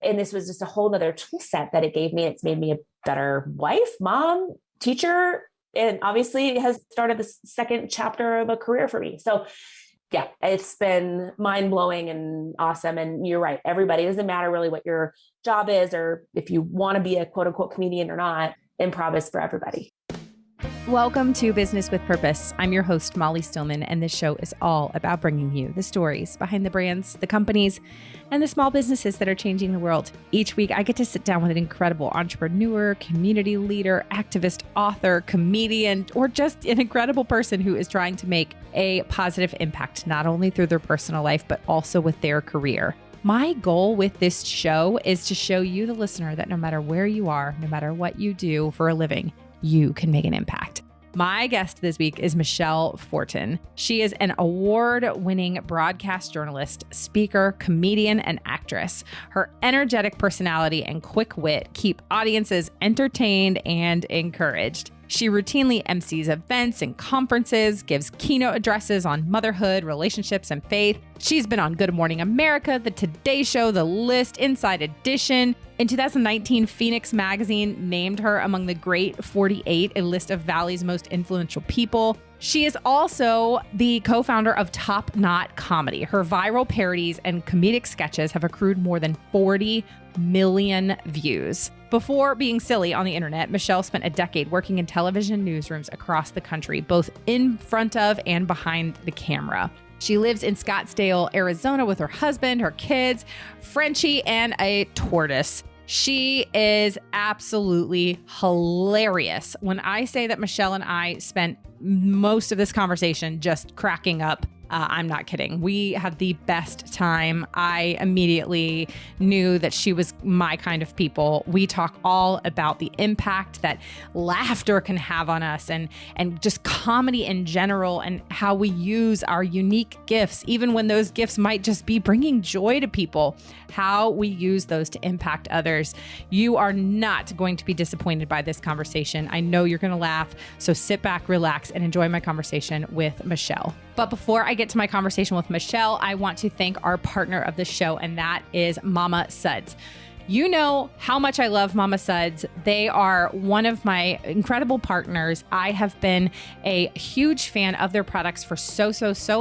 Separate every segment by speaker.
Speaker 1: And this was just a whole nother tool set that it gave me. It's made me a better wife, mom, teacher, and obviously it has started the second chapter of a career for me. So yeah, it's been mind blowing and awesome. And you're right. Everybody, it doesn't matter really what your job is, or if you want to be a quote unquote comedian or not, improv is for everybody.
Speaker 2: Welcome to Business with Purpose. I'm your host, Molly Stillman, and this show is all about bringing you the stories behind the brands, the companies, and the small businesses that are changing the world. Each week, I get to sit down with an incredible entrepreneur, community leader, activist, author, comedian, or just an incredible person who is trying to make a positive impact, not only through their personal life, but also with their career. My goal with this show is to show you, the listener, that no matter where you are, no matter what you do for a living, you can make an impact. My guest this week is Michelle Fortin. She is an award-winning broadcast journalist, speaker, comedian, and actress. Her energetic personality and quick wit keep audiences entertained and encouraged. She routinely emcees events and conferences, gives keynote addresses on motherhood, relationships, and faith. She's been on Good Morning America, The Today Show, The List, Inside Edition. In 2019, Phoenix Magazine named her among the Great 48, a list of Valley's most influential people. She is also the co-founder of Top Knot Comedy. Her viral parodies and comedic sketches have accrued more than 40 million views. Before being silly on the internet, Michelle spent a decade working in television newsrooms across the country, both in front of and behind the camera. She lives in Scottsdale, Arizona with her husband, her kids, Frenchie, and a tortoise. She is absolutely hilarious. When I say that Michelle and I spent most of this conversation just cracking up, I'm not kidding. We had the best time. I immediately knew that she was my kind of people. We talk all about the impact that laughter can have on us and just comedy in general, and how we use our unique gifts, even when those gifts might just be bringing joy to people, how we use those to impact others. You are not going to be disappointed by this conversation. I know you're going to laugh. So sit back, relax, and enjoy my conversation with Michelle. But before I get to my conversation with Michelle, I want to thank our partner of the show, and that is Mama Suds. You know how much I love Mama Suds. They are one of my incredible partners. I have been a huge fan of their products for so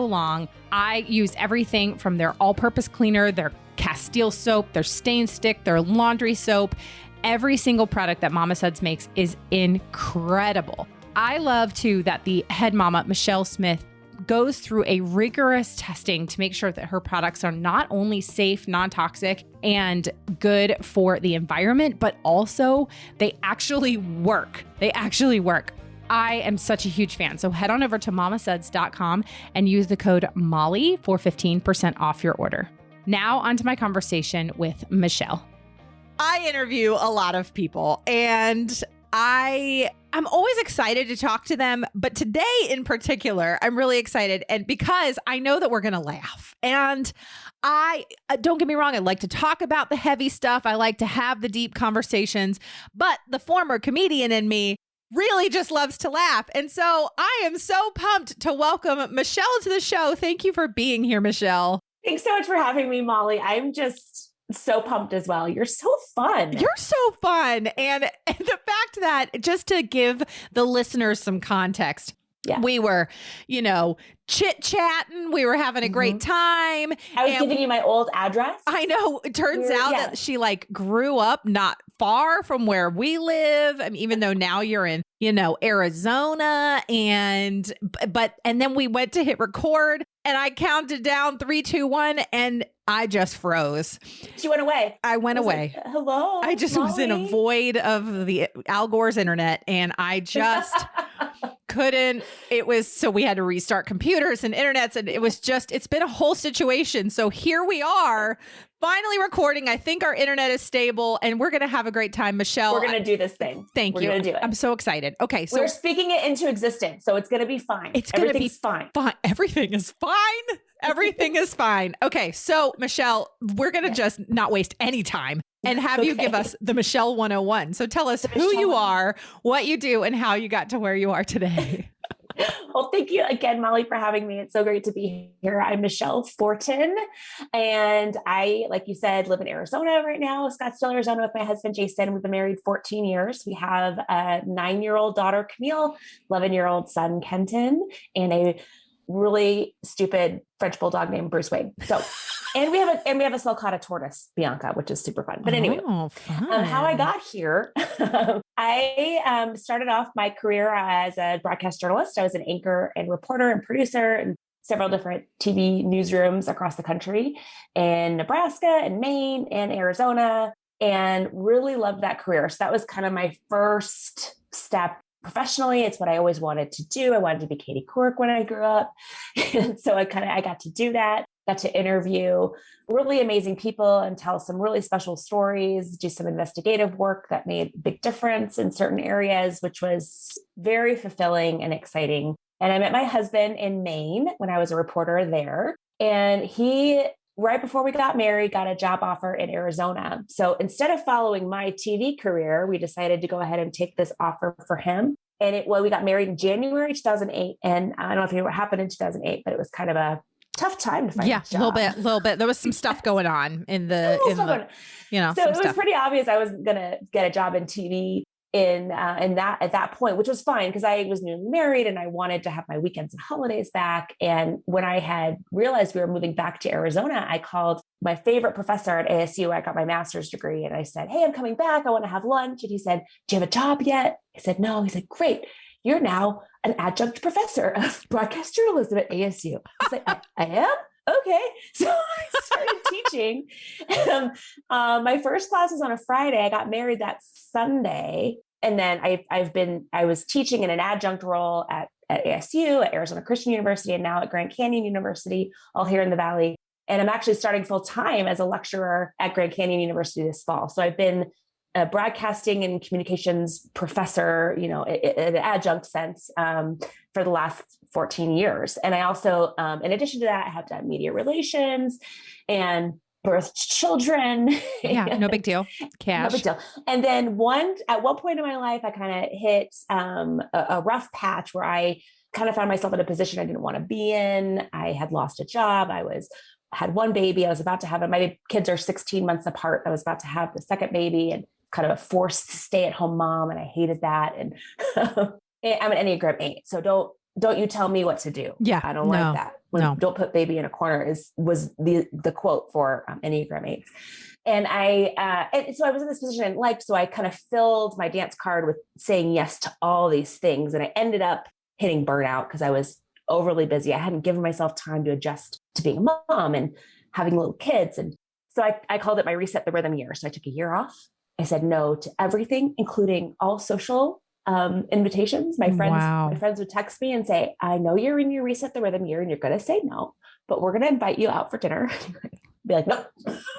Speaker 2: long. I use everything from their all-purpose cleaner, their Castile soap, their stain stick, their laundry soap. Every single product that Mama Suds makes is incredible. I love too that the head mama, Michelle Smith, goes through a rigorous testing to make sure that her products are not only safe, non-toxic, and good for the environment, but also they actually work. I am such a huge fan. So head on over to mamasuds.com and use the code MOLLY for 15% off your order. Now onto my conversation with Michelle. I interview a lot of people, and I'm always excited to talk to them, but today in particular, I'm really excited, and because I know that we're going to laugh. And I don't get me wrong, I like to talk about the heavy stuff. I like to have the deep conversations, but the former comedian in me really just loves to laugh. And so I am so pumped to welcome Michelle to the show. Thank you for being here, Michelle.
Speaker 1: Thanks so much for having me, Molly. I'm just so pumped as well. You're so fun.
Speaker 2: You're so fun. And the fact that, just to give the listeners some context, we were, chit-chatting. We were having a great time.
Speaker 1: I was giving you my old address.
Speaker 2: I know. It turns out that she grew up not far from where we live. I mean, even though now you're in, Arizona, and then we went to hit record, and I counted down 3, 2, 1, and I just froze.
Speaker 1: She went away.
Speaker 2: I went away.
Speaker 1: Hello.
Speaker 2: I just was in a void of the Al Gore's internet, and I just couldn't. So we had to restart computers and internets, and it's been a whole situation. So here we are, finally recording. I think our internet is stable, and we're going to have a great time. Michelle,
Speaker 1: we're going to do this thing.
Speaker 2: Thank you.
Speaker 1: We're going to do it.
Speaker 2: I'm so excited. Okay. So
Speaker 1: we're speaking it into existence. So it's going to be fine.
Speaker 2: It's going to be fine. Everything is fine. Everything is fine. Okay. So Michelle, we're going to just not waste any time and have you give us the Michelle 101. So tell us who you are, what you do, and how you got to where you are today.
Speaker 1: Well, thank you again, Molly, for having me. It's so great to be here. I'm Michelle Fortin, and I, like you said, live in Arizona right now, Scottsdale, Arizona, with my husband, Jason. We've been married 14 years. We have a 9-year-old daughter, Camille, 11-year-old son, Kenton, and a really stupid French bulldog named Bruce Wayne. So, and we have a sulcata tortoise, Bianca, which is super fun. But anyway, how I got here, I started off my career as a broadcast journalist. I was an anchor and reporter and producer in several different TV newsrooms across the country in Nebraska and Maine and Arizona, and really loved that career. So that was kind of my first step professionally. It's what I always wanted to do. I wanted to be Katie Couric when I grew up. And so I got to do that, got to interview really amazing people and tell some really special stories, do some investigative work that made a big difference in certain areas, which was very fulfilling and exciting. And I met my husband in Maine when I was a reporter there. And he, right before we got married, got a job offer in Arizona. So instead of following my TV career, we decided to go ahead and take this offer for him. And we got married in January 2008. And I don't know if you know what happened in 2008, but it was kind of a tough time to find a job.
Speaker 2: A little bit. There was some stuff going on in the
Speaker 1: so it was pretty obvious I was going to get a job in TV at that point, which was fine because I was newly married and I wanted to have my weekends and holidays back. And when I had realized we were moving back to Arizona, I called my favorite professor at ASU. I got my master's degree and I said, "Hey, I'm coming back. I want to have lunch." And he said, "Do you have a job yet?" I said, "No." He said, "Great. You're now an adjunct professor of broadcast journalism at ASU." I said, I am? Okay. So I started teaching. My first class was on a Friday. I got married that Sunday. And then I was teaching in an adjunct role at ASU, at Arizona Christian University, and now at Grand Canyon University, all here in the Valley. And I'm actually starting full time as a lecturer at Grand Canyon University this fall. So I've been a broadcasting and communications professor, in an adjunct sense, for the last 14 years. And I also, in addition to that, I have done media relations and birthed children.
Speaker 2: Yeah, no big deal. Cash.
Speaker 1: No big deal. And then at one point in my life, I kind of hit a rough patch where I kind of found myself in a position I didn't want to be in. I had lost a job. Had one baby. I was about to have my kids are 16 months apart. I was about to have the second baby and kind of a forced stay-at-home mom. And I hated that. And I'm an Enneagram 8. So don't you tell me what to do.
Speaker 2: Yeah.
Speaker 1: I don't like that. Don't put baby in a corner was the quote for Enneagram 8s. And so I was in this position I didn't like. So I kind of filled my dance card with saying yes to all these things. And I ended up hitting burnout because I was overly busy. I hadn't given myself time to adjust to being a mom and having little kids. And so I called it my reset the rhythm year. So I took a year off. I said no to everything, including all social invitations. My friends would text me and say, "I know you're in your reset the rhythm year and you're going to say no, but we're going to invite you out for dinner." Be like, "No."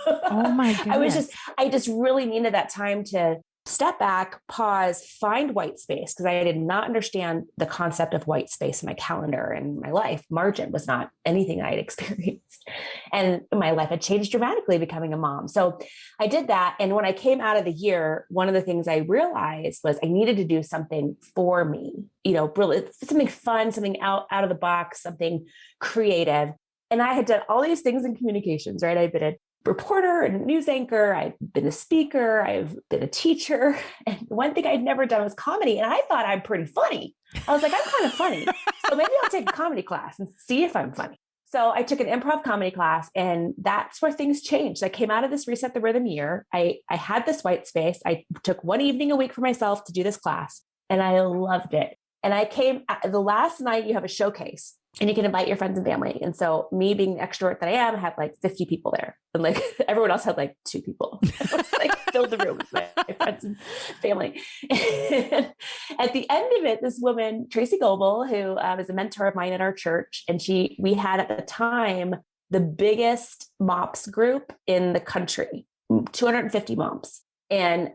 Speaker 2: Oh my goodness.
Speaker 1: I just really needed that time to step back, pause, find white space, because I did not understand the concept of white space in my calendar and my life. Margin was not anything I had experienced. And my life had changed dramatically becoming a mom. So I did that. And when I came out of the year, one of the things I realized was I needed to do something for me, really something fun, something out of the box, something creative. And I had done all these things in communications, right? I've been a reporter and news anchor. I've been a speaker. I've been a teacher. And one thing I'd never done was comedy. And I thought I'm pretty funny. I was like, I'm kind of funny. So maybe I'll take a comedy class and see if I'm funny. So I took an improv comedy class, and that's where things changed. I came out of this reset the rhythm year. I had this white space. I took one evening a week for myself to do this class, and I loved it. And I came the last night, you have a showcase and you can invite your friends and family. And so me being the extrovert that I am, had like 50 people there, and like everyone else had like 2 people. I was like filled the room with my friends and family. And at the end of it, this woman, Tracy Goebel, who is a mentor of mine at our church, and we had at the time the biggest MOPS group in the country, 250 moms. And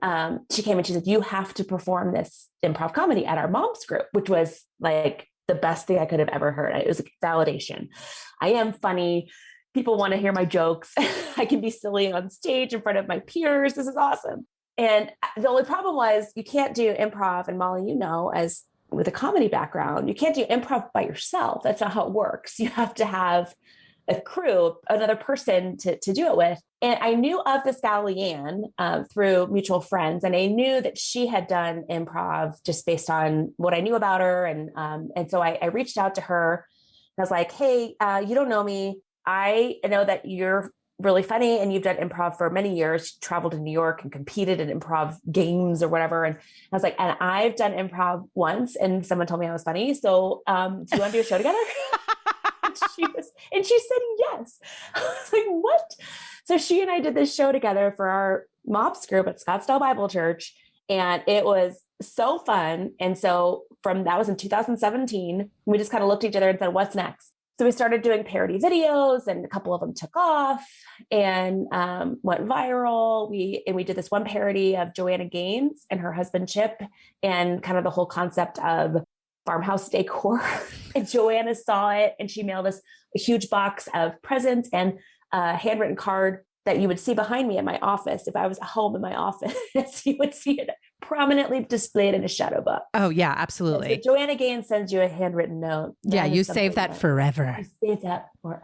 Speaker 1: she came and she said, "You have to perform this improv comedy at our moms group," which was like the best thing I could have ever heard. It was a validation. I am funny. People want to hear my jokes. I can be silly on stage in front of my peers. This is awesome. And the only problem was you can't do improv. And Molly, as with a comedy background, you can't do improv by yourself. That's not how it works. You have to have a crew, another person to do it with. And I knew of this gal, Leeann, through mutual friends. And I knew that she had done improv just based on what I knew about her. And so I reached out to her. I was like, hey, you don't know me. I know that you're really funny and you've done improv for many years. You traveled to New York and competed in improv games or whatever. And I was like, and I've done improv once and someone told me I was funny. So do you want to do a show together? And she said yes. I was like, what? So she and I did this show together for our MOPS group at Scottsdale Bible Church. And it was so fun. And so that was in 2017, we just kind of looked at each other and said, what's next? So we started doing parody videos and a couple of them took off and went viral. We did this one parody of Joanna Gaines and her husband, Chip, and kind of the whole concept of farmhouse decor. And Joanna saw it and she mailed us a huge box of presents and a handwritten card that you would see behind me in my office. If I was home in my office, you would see it prominently displayed in a shadow book.
Speaker 2: Oh yeah, absolutely.
Speaker 1: So Joanna Gaines sends you a handwritten note.
Speaker 2: Yeah, you save that forever.
Speaker 1: You save that forever.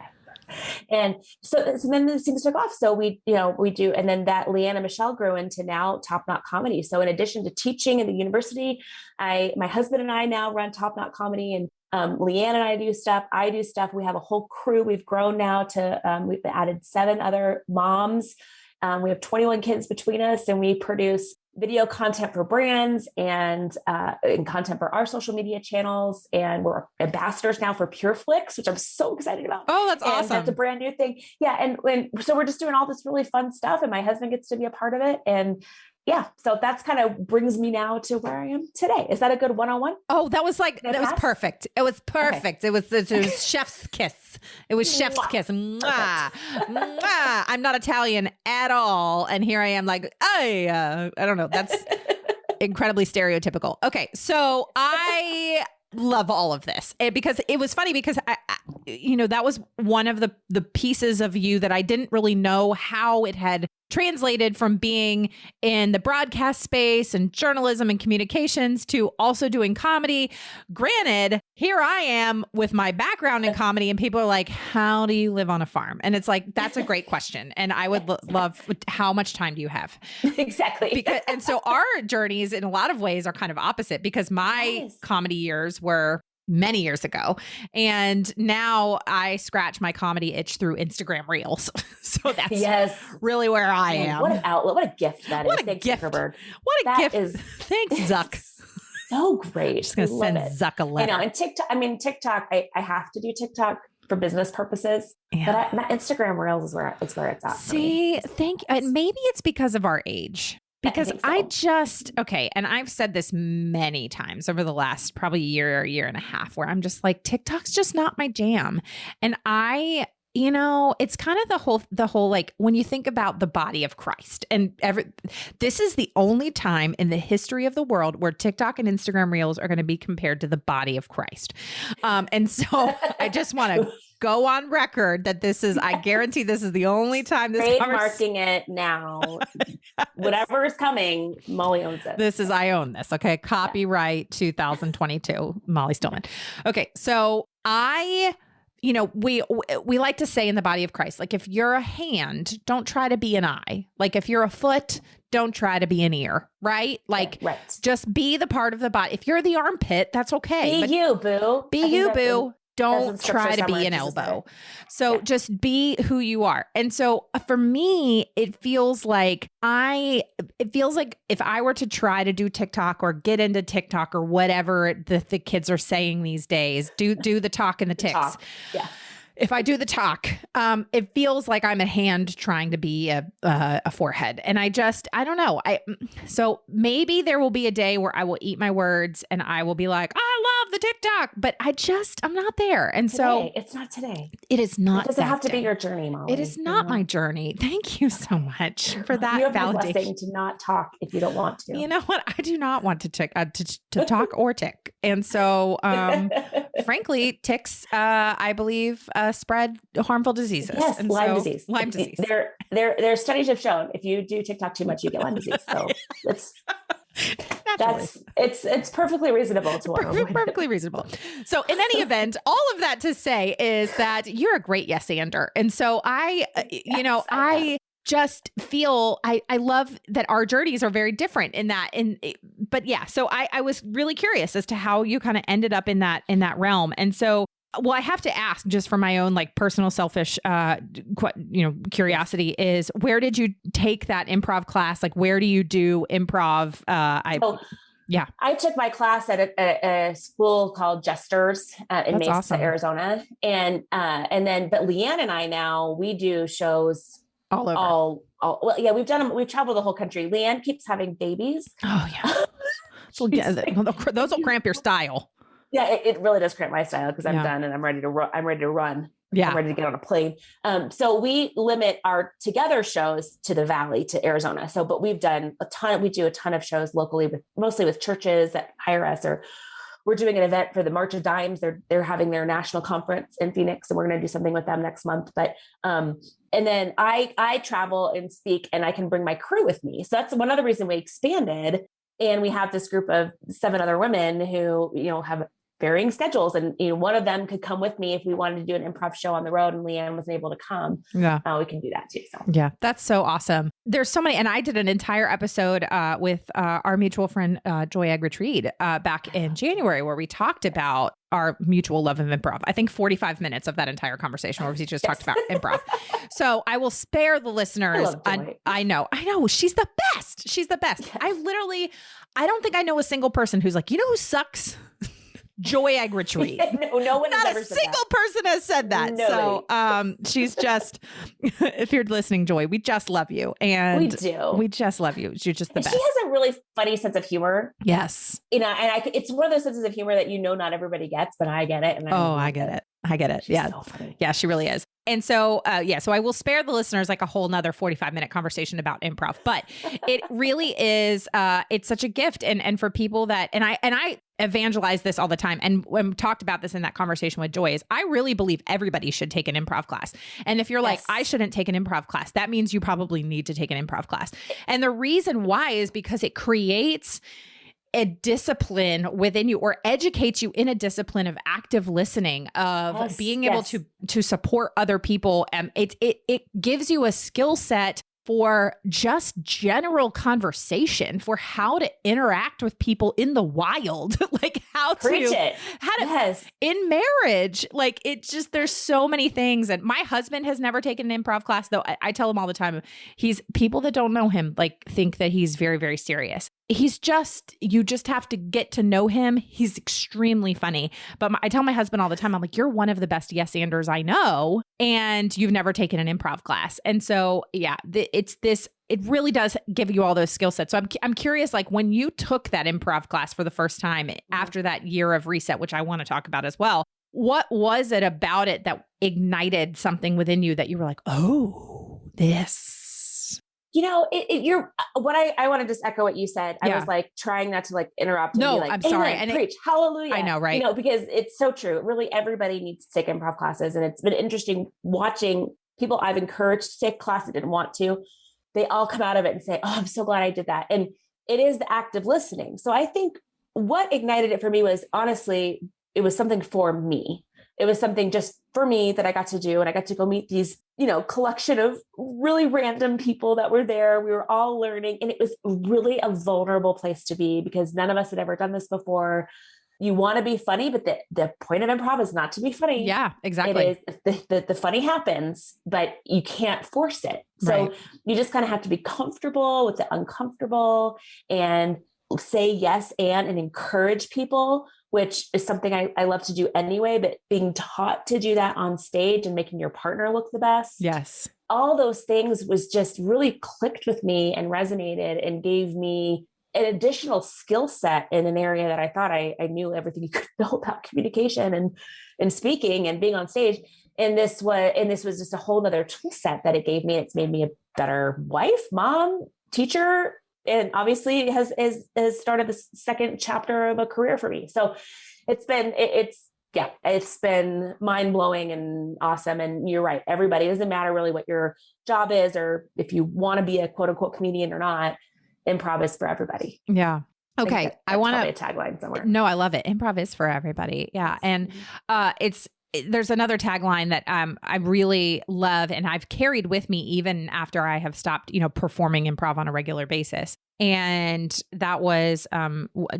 Speaker 1: And so then those things took off. So we do, and then that Leeann Michelle grew into now Top Knot Comedy. So in addition to teaching in the university, my husband and I now run Top Knot Comedy, and Leeann and I do stuff. We have a whole crew. We've grown now to, we've added 7 other moms. We have 21 kids between us, and we produce video content for brands and content for our social media channels. And we're ambassadors now for PureFlix, which I'm so excited about.
Speaker 2: Oh, that's awesome.
Speaker 1: That's a brand new thing. Yeah. And so we're just doing all this really fun stuff, and my husband gets to be a part of it. And yeah, so that's kind of brings me now to where I am today. Is that a good one-on-one?
Speaker 2: Oh, that was perfect. It was perfect. Okay. It was chef's kiss. It was chef's kiss. Mwah. Mwah. I'm not Italian at all. And here I am like, I don't know. That's incredibly stereotypical. Okay. So I love all of this because it was funny because I that was one of the pieces of you that I didn't really know how it had translated from being in the broadcast space and journalism and communications to also doing comedy. Granted, here I am with my background in comedy and people are like, how do you live on a farm? And it's like, that's a great question. And I would love, how much time do you have?
Speaker 1: Exactly.
Speaker 2: And so our journeys in a lot of ways are kind of opposite because my comedy years were many years ago. And now I scratch my comedy itch through Instagram Reels. So that's really where I am.
Speaker 1: What an outlet. What a gift that
Speaker 2: what
Speaker 1: is.
Speaker 2: Thanks, gift.
Speaker 1: Zuckerberg.
Speaker 2: What a
Speaker 1: that
Speaker 2: gift.
Speaker 1: Is,
Speaker 2: thanks, Zuck.
Speaker 1: So great.
Speaker 2: Just going to send Zuck a letter.
Speaker 1: And TikTok, I have to do TikTok for business purposes, but my Instagram Reels is where it's at.
Speaker 2: See, thank you. And maybe it's because of our age. Because and I've said this many times over the last probably year and a half where I'm just like, TikTok's just not my jam. And it's kind of the whole, like when you think about the body of Christ and this is the only time in the history of the world where TikTok and Instagram Reels are going to be compared to the body of Christ. And so I just want to go on record that I guarantee this is the only time this
Speaker 1: trademarking it now. Whatever is coming, Molly owns it.
Speaker 2: I own this. Okay. Copyright 2022, Molly Stillman. Okay. So we like to say in the body of Christ, like if you're a hand, don't try to be an eye. Like if you're a foot, don't try to be an ear, right? Like just be the part of the body. If you're the armpit, that's okay.
Speaker 1: Be you, boo.
Speaker 2: Be you, boo. Don't try to be an elbow. So just be who you are. And so for me, it feels like if I were to try to do TikTok or get into TikTok or whatever the kids are saying these days, do the talk and the ticks.
Speaker 1: Yeah.
Speaker 2: If I do the talk, it feels like I'm a hand trying to be a forehead. And I don't know. So maybe there will be a day where I will eat my words and I will be like, I love the TikTok, but I'm not there. And so
Speaker 1: it's not today.
Speaker 2: It is not.
Speaker 1: It doesn't have to be your journey, Molly.
Speaker 2: It is not my journey. Thank you so much for that
Speaker 1: validation. You have
Speaker 2: validation.
Speaker 1: the blessing to not talk if you don't want to.
Speaker 2: You know what? I do not want to to talk or tick. And so, frankly, ticks, I believe, spread harmful diseases.
Speaker 1: Yes,
Speaker 2: and
Speaker 1: Lyme disease.
Speaker 2: Lyme disease.
Speaker 1: Their studies have shown if you do TikTok too much, you get Lyme disease. So It's perfectly reasonable to want to avoid
Speaker 2: perfectly reasonable. So in any event, all of that to say is that you're a great yes-ander. And so I just feel I love that our journeys are very different in that. But yeah, so I was really curious as to how you kind of ended up in that realm. And so, well, I have to ask, just for my own like personal selfish, curiosity, is where did you take that improv class? Like, where do you do improv? I took my class at a school called Jesters in Mesa, awesome.
Speaker 1: Arizona, but Leeann and I now we do shows
Speaker 2: all over.
Speaker 1: Well, yeah, we've done them. We've traveled the whole country. Leeann keeps having babies.
Speaker 2: Oh yeah, so those will cramp your style.
Speaker 1: Yeah, it really does cramp my style because I'm done and I'm ready to run. Yeah. I'm ready to get on a plane. So we limit our together shows to the Valley, to Arizona. So, but we've done we do a ton of shows locally mostly with churches that hire us, or we're doing an event for the March of Dimes. They're having their national conference in Phoenix, and we're going to do something with them next month. But, and then I travel and speak, and I can bring my crew with me. So that's one other reason we expanded. And we have this group of 7 other women who, have varying schedules. And, one of them could come with me if we wanted to do an improv show on the road and Leeann wasn't able to come. Yeah. We can do that too. So
Speaker 2: yeah, that's so awesome. There's so many. And I did an entire episode with our mutual friend, Joy Egg-Retreat, back in January, where we talked about our mutual love of improv. I think 45 minutes of that entire conversation where we just talked about improv. So I will spare the listeners. I know. She's the best. She's the best. Yes. I don't think I know a single person who's like, who sucks? Joy Egg-Retreat.
Speaker 1: No one
Speaker 2: Not
Speaker 1: has ever
Speaker 2: a single person has said that.
Speaker 1: Nobody.
Speaker 2: So she's just, if you're listening, Joy, we just love you. And
Speaker 1: we do.
Speaker 2: We just love you. You're just the best.
Speaker 1: She has a really funny sense of humor.
Speaker 2: Yes.
Speaker 1: And it's one of those senses of humor that not everybody gets, but I get it. And
Speaker 2: I get it. I get it.
Speaker 1: She's so funny.
Speaker 2: Yeah, she really is. And so, so I will spare the listeners like a whole nother 45-minute conversation about improv, but it really is, it's such a gift. And for people that, and I evangelize this all the time. And when talked about this in that conversation with Joy, is I really believe everybody should take an improv class. And if you're like, I shouldn't take an improv class, that means you probably need to take an improv class. And the reason why is because it creates a discipline within you, or educates you in a discipline of active listening, of being able to support other people. And it gives you a skill set for just general conversation, for how to interact with people in the wild, like in marriage, like there's so many things. And my husband has never taken an improv class, though. I tell him all the time, people that don't know him, like, think that he's very, very serious. You just have to get to know him. He's extremely funny. But I tell my husband all the time, I'm like, you're one of the best yes-anders I know, and you've never taken an improv class. And so, yeah, it really does give you all those skill sets. So I'm curious, like, when you took that improv class for the first time after that year of reset, which I want to talk about as well, what was it about it that ignited something within you that you were like, oh, this?
Speaker 1: I want to just echo what you said. I was like trying not to like interrupt. And be like,
Speaker 2: I'm sorry.
Speaker 1: And preach, hallelujah.
Speaker 2: I know, right?
Speaker 1: Because it's so true. Really, everybody needs to take improv classes. And it's been interesting watching people I've encouraged to take classes didn't want to. They all come out of it and say, oh, I'm so glad I did that. And it is the act of listening. So I think what ignited it for me was, honestly, it was something for me. It was something just for me that I got to do. And I got to go meet these, collection of really random people that were there. We were all learning. And it was really a vulnerable place to be, because none of us had ever done this before. You want to be funny, but the point of improv is not to be funny.
Speaker 2: Yeah, exactly.
Speaker 1: It is the funny happens, but you can't force it. So you just kind of have to be comfortable with the uncomfortable and say yes and encourage people, which is something I love to do anyway, but being taught to do that on stage and making your partner look the best.
Speaker 2: Yes.
Speaker 1: All those things was just really clicked with me and resonated and gave me an additional skill set in an area that I thought I knew everything you could know about communication and speaking and being on stage. And this was just a whole nother tool set that it gave me. It's made me a better wife, mom, teacher, and obviously has started the second chapter of a career for me. So it's been mind blowing and awesome. And you're right. Everybody, it doesn't matter really what your job is, or if you want to be a quote unquote comedian or not.
Speaker 2: improv is for everybody. Yeah. Okay. I want to
Speaker 1: a tagline somewhere.
Speaker 2: No, I love it. Improv is for everybody. Yeah. And there's another tagline that I really love and I've carried with me even after I have stopped, performing improv on a regular basis. And that was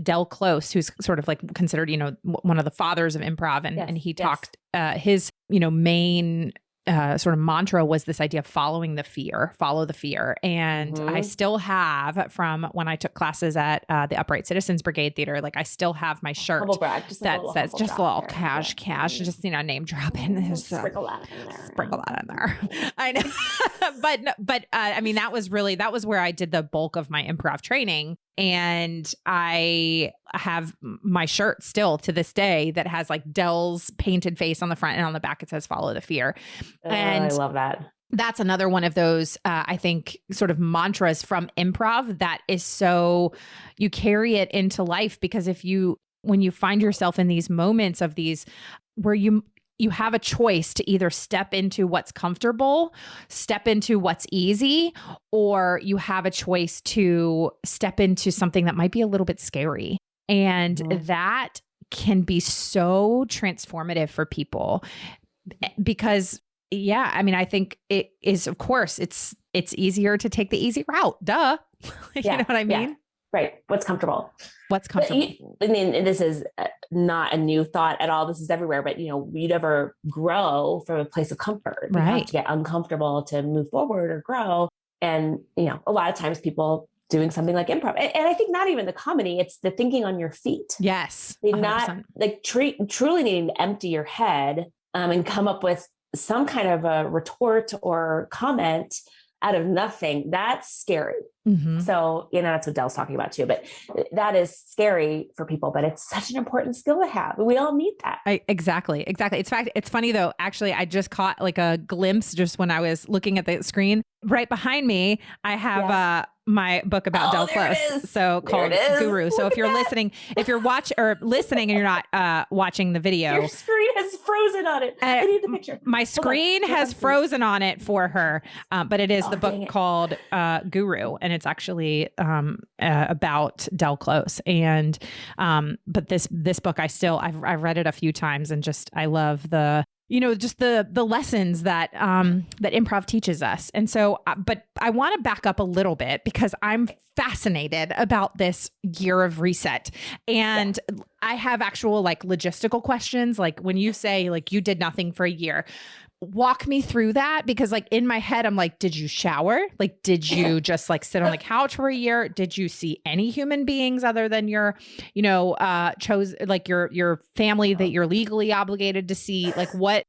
Speaker 2: Del Close, who's sort of like considered, one of the fathers of improv. And he talked his, main sort of mantra was this idea of follow the fear. And I still have from when I took classes at the Upright Citizens Brigade Theater, like I still have my shirt that says just a little cash, just, name drop in.
Speaker 1: Sprinkle that in there.
Speaker 2: I know. but I mean, that was where I did the bulk of my improv training. And I have my shirt still to this day that has like Dell's painted face on the front and on the back. It says follow the fear. And
Speaker 1: I love that.
Speaker 2: That's another one of those, I think, sort of mantras from improv that is so you carry it into life, because when you find yourself in these moments of these where you have a choice to either step into what's comfortable, step into what's easy, or you have a choice to step into something that might be a little bit scary. And that can be so transformative for people because, I think it is, of course, it's easier to take the easy route. Duh. You know what I mean?
Speaker 1: Yeah. Right. What's comfortable.
Speaker 2: This
Speaker 1: is not a new thought at all. This is everywhere, but you never grow from a place of comfort. You have to get uncomfortable to move forward or grow. And, a lot of times people doing something like improv, and I think not even the comedy, it's the thinking on your feet.
Speaker 2: Yes.
Speaker 1: 100%. Not like truly needing to empty your head and come up with some kind of a retort or comment out of nothing. That's scary.
Speaker 2: Mm-hmm.
Speaker 1: So, that's what Dell's talking about too, but that is scary for people, but it's such an important skill to have. We all need that.
Speaker 2: Exactly. It's funny though. Actually, I just caught like a glimpse just when I was looking at the screen right behind me. I have, my book about Del Close, called Guru. So if you're listening, if you're listening and you're not watching the video,
Speaker 1: your screen has frozen on it. I need the picture.
Speaker 2: My screen has frozen on it for her, but it is the book called Guru, and it's actually about Del Close. And but this book, I've read it a few times, and I love just the lessons that that improv teaches us. And so, but I want to back up a little bit because I'm fascinated about this year of reset. And I have actual like logistical questions. Like when you say like you did nothing for a year, walk me through that, because like in my head, I'm like, did you shower? Like, did you just like sit on the couch for a year? Did you see any human beings other than your, your family that you're legally obligated to see? Like what?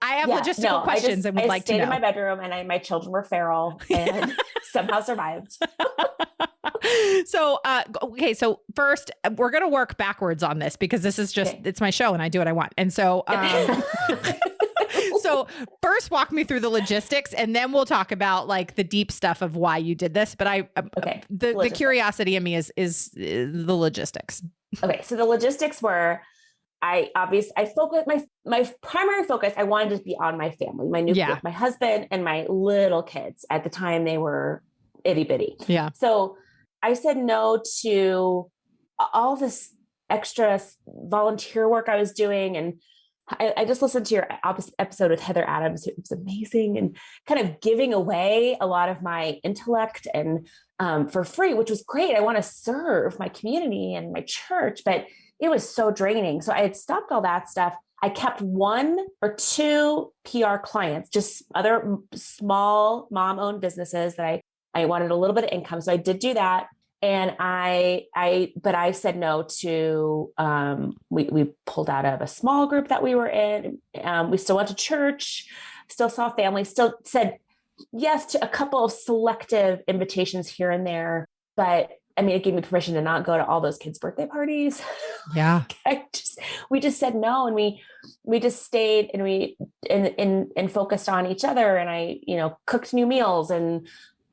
Speaker 2: I have logistical questions and would like to know.
Speaker 1: I stayed in my bedroom and my children were feral and somehow survived.
Speaker 2: So, okay. So first we're going to work backwards on this because this is it's my show and I do what I want. And so, so first walk me through the logistics and then we'll talk about like the deep stuff of why you did this. But the curiosity in me is the logistics.
Speaker 1: Okay. So the logistics were, I focused my primary focus. I wanted to be on my family, my nucleus, my husband and my little kids. At the time they were itty bitty.
Speaker 2: Yeah.
Speaker 1: So I said no to all this extra volunteer work I was doing. And I just listened to your episode with Heather Adams. It was amazing and kind of giving away a lot of my intellect and for free, which was great. I want to serve my community and my church, but it was so draining. So I had stopped all that stuff. I kept 1 or 2 PR clients, just other small mom-owned businesses that I wanted a little bit of income. So I did do that. And but I said no to, we pulled out of a small group that we were in. We still went to church, still saw family, still said yes to a couple of selective invitations here and there. But it gave me permission to not go to all those kids' birthday parties.
Speaker 2: Yeah.
Speaker 1: We just said no. And we just stayed and we focused on each other. And I, cooked new meals and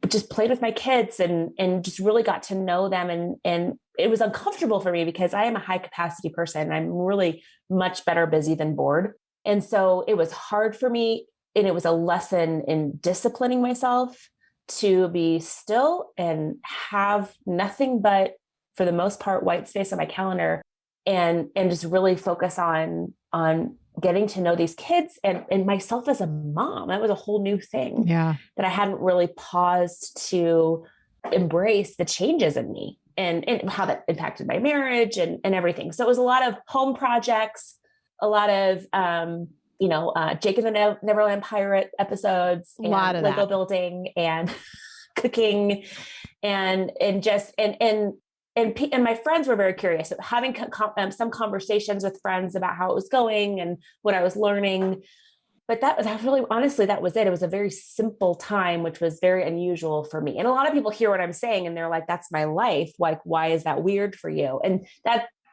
Speaker 1: just played with my kids and just really got to know them. And it was uncomfortable for me because I am a high capacity person. I'm really much better busy than bored. And so it was hard for me. And it was a lesson in disciplining myself to be still and have nothing but, for the most part, white space on my calendar, and just really focus on getting to know these kids and myself as a mom. That was a whole new thing that I hadn't really paused to embrace the changes in me and how that impacted my marriage and everything. So it was a lot of home projects, a lot of, Jake and the Neverland Pirate episodes,
Speaker 2: a lot of
Speaker 1: Lego
Speaker 2: that.
Speaker 1: building and cooking and my friends were very curious, having some conversations with friends about how it was going and what I was learning. But that was really, honestly, that was it. It was a very simple time, which was very unusual for me. And a lot of people hear what I'm saying and they're like, that's my life. Like, why is that weird for you? And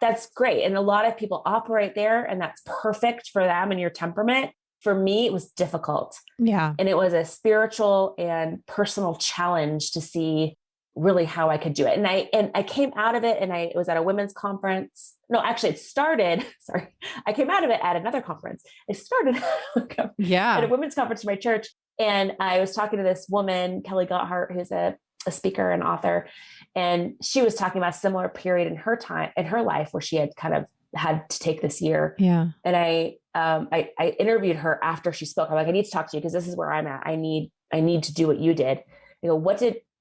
Speaker 1: that's great. And a lot of people operate there and that's perfect for them and your temperament. For me, it was difficult.
Speaker 2: Yeah.
Speaker 1: And it was a spiritual and personal challenge to see really how I could do it. And I came out of it and it was at a women's conference. No, actually it started, I came out of it at another conference. It started at a women's conference in my church. And I was talking to this woman, Kelly Gotthard, who's a speaker and author. And she was talking about a similar period in her life where she had kind of had to take this year.
Speaker 2: Yeah.
Speaker 1: And I interviewed her after she spoke. I'm like, I need to talk to you because this is where I'm at. I need to do what you did.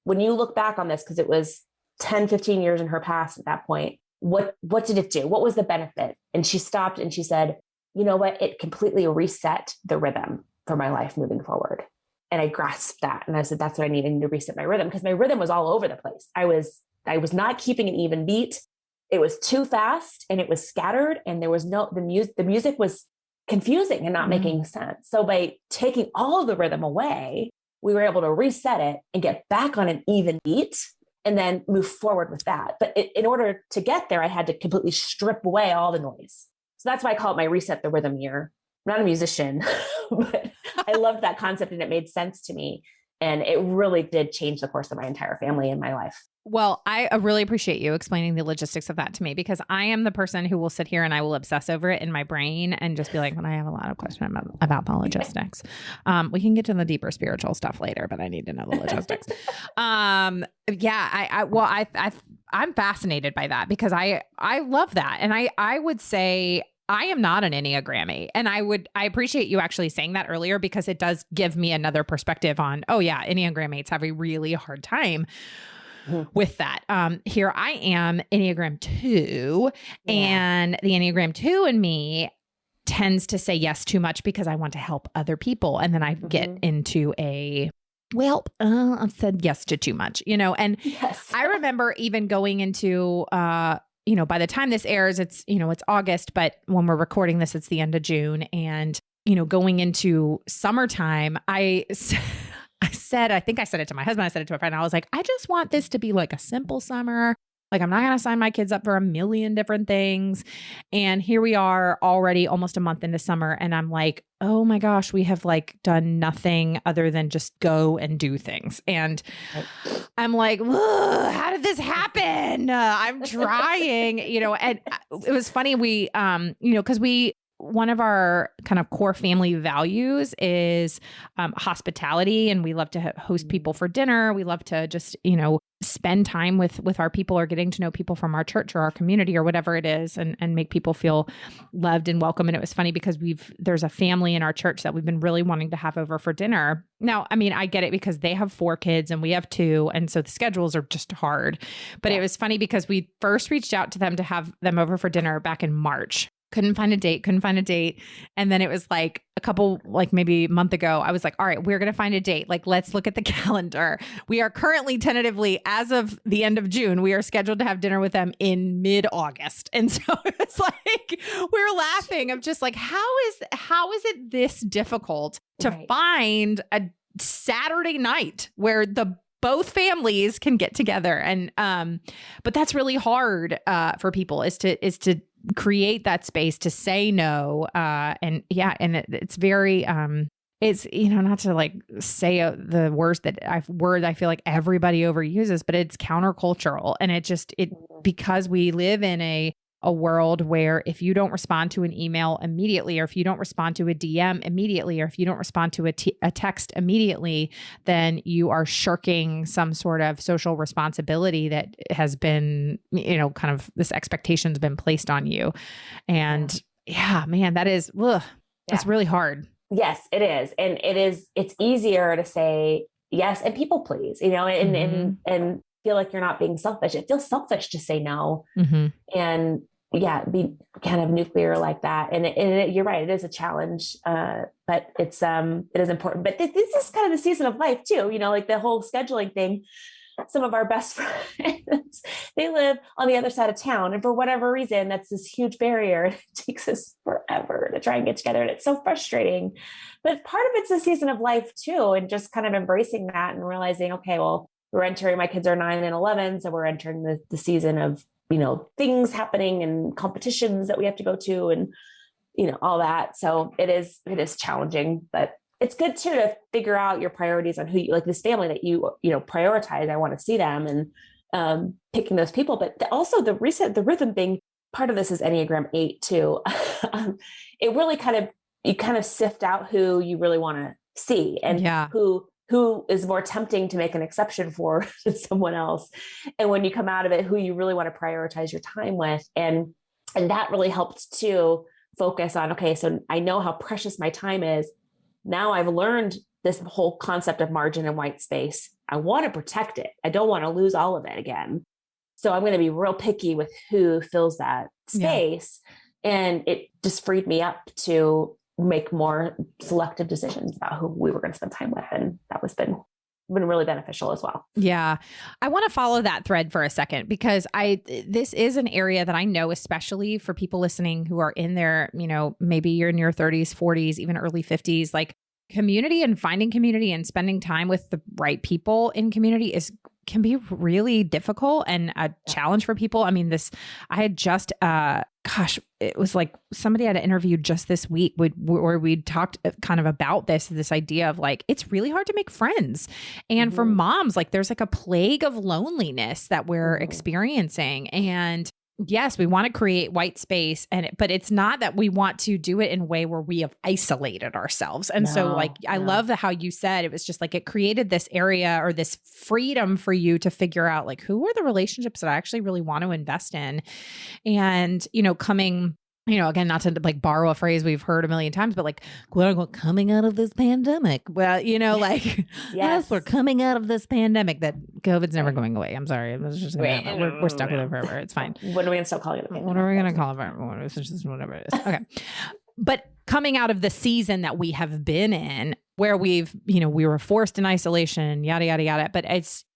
Speaker 1: When you look back on this, because it was 10, 15 years in her past at that point, what did it do? What was the benefit? And she stopped and she said, you know what? It completely reset the rhythm for my life moving forward. And I grasped that. And I said, that's what I need. I need to reset my rhythm because my rhythm was all over the place. I was not keeping an even beat. It was too fast and it was scattered. And there was the music was confusing and not making sense. So by taking all of the rhythm away, we were able to reset it and get back on an even beat and then move forward with that. But in order to get there, I had to completely strip away all the noise. So that's why I call it my reset the rhythm year. I'm not a musician, but I loved that concept and it made sense to me. And it really did change the course of my entire family and my life.
Speaker 2: Well, I really appreciate you explaining the logistics of that to me because I am the person who will sit here and I will obsess over it in my brain and just be like, when I have a lot of questions about the logistics. We can get to the deeper spiritual stuff later, but I need to know the logistics. I'm fascinated by that because I love that. And I would say I am not an Enneagram 8. And I appreciate you actually saying that earlier because it does give me another perspective on, oh yeah, Enneagram 8s have a really hard time with that. Here I am Enneagram 2 and the Enneagram 2 in me tends to say yes too much because I want to help other people. And then I get into I've said yes to too much, and I remember even going into, by the time this airs, it's August, but when we're recording this, it's the end of June. And, going into summertime, I think I said it to my husband, I said it to a friend. I was like, I just want this to be like a simple summer. Like, I'm not going to sign my kids up for a million different things. And here we are already almost a month into summer. And I'm like, oh my gosh, we have done nothing other than just go and do things. And I'm like, how did this happen? I'm trying, and it was funny. We, because one of our kind of core family values is hospitality. And we love to host people for dinner. We love to just, spend time with our people or getting to know people from our church or our community or whatever it is and make people feel loved and welcome. And it was funny because there's a family in our church that we've been really wanting to have over for dinner. Now, I mean, I get it because they have 4 kids and we have 2. And so the schedules are just hard. But it was funny because we first reached out to them to have them over for dinner back in March. Couldn't find a date. And then it was maybe a month ago, I was like, all right, we're going to find a date. Let's look at the calendar. We are currently tentatively, as of the end of June, we are scheduled to have dinner with them in mid-August. And so it's we're laughing of just how is it this difficult to find a Saturday night where both families can get together. And, but that's really hard, for people is to create that space to say no. And it's very, it's, not to say the words I feel like everybody overuses, but it's countercultural. And because we live in a a world where if you don't respond to an email immediately, or if you don't respond to a DM immediately, or if you don't respond to a text immediately, then you are shirking some sort of social responsibility that has been, kind of this expectation's been placed on you. And yeah, man, that is, it's really hard.
Speaker 1: Yes, it is. And it's easier to say yes and people please, and feel like you're not being selfish. It feels selfish to say no. And be kind of nuclear like that. And you're right. It is a challenge. But it is important, but this is kind of the season of life too. Like the whole scheduling thing. Some of our best friends, they live on the other side of town. And for whatever reason, that's this huge barrier. It takes us forever to try and get together. And it's so frustrating, but part of it's a season of life too. And just kind of embracing that and realizing, okay, well, my kids are 9 and 11. So we're entering the season of, things happening and competitions that we have to go to and, all that. So it is challenging, but it's good too to figure out your priorities on who you like, this family that you prioritize. I want to see them and picking those people, but also the rhythm thing. Part of this is Enneagram 8 too. It really you kind of sift out who you really want to see and who is more tempting to make an exception for someone else. And when you come out of it, who you really want to prioritize your time with. And that really helped to focus on, okay, so I know how precious my time is. Now I've learned this whole concept of margin and white space. I want to protect it. I don't want to lose all of it again. So I'm going to be real picky with who fills that space. Yeah. And it just freed me up to make more selective decisions about who we were going to spend time with. And that was been really beneficial as well.
Speaker 2: Yeah. I want to follow that thread for a second because this is an area that I know, especially for people listening who are in their, maybe you're in your 30s, 40s, even early 50s, like community and finding community and spending time with the right people in community can be really difficult and a challenge for people. I mean, I had just, it was like somebody had an interview just this week where we talked kind of about this idea of like, it's really hard to make friends. And for moms, like there's like a plague of loneliness that we're experiencing. And yes, we want to create white space but it's not that we want to do it in a way where we have isolated ourselves. And I love how you said it was just like, it created this area or this freedom for you to figure out like, who are the relationships that I actually really want to invest in? And, coming, again, not to like borrow a phrase we've heard a million times, but like, quote unquote, coming out of this pandemic. Well, yes, we're coming out of this pandemic that COVID's never going away. I'm sorry. It's just we're stuck with it forever. It's fine.
Speaker 1: What are we going to stop calling it?
Speaker 2: What are we going to call it? It's just whatever it is. Okay. But coming out of the season that we have been in where we were forced in isolation, yada, yada, yada. But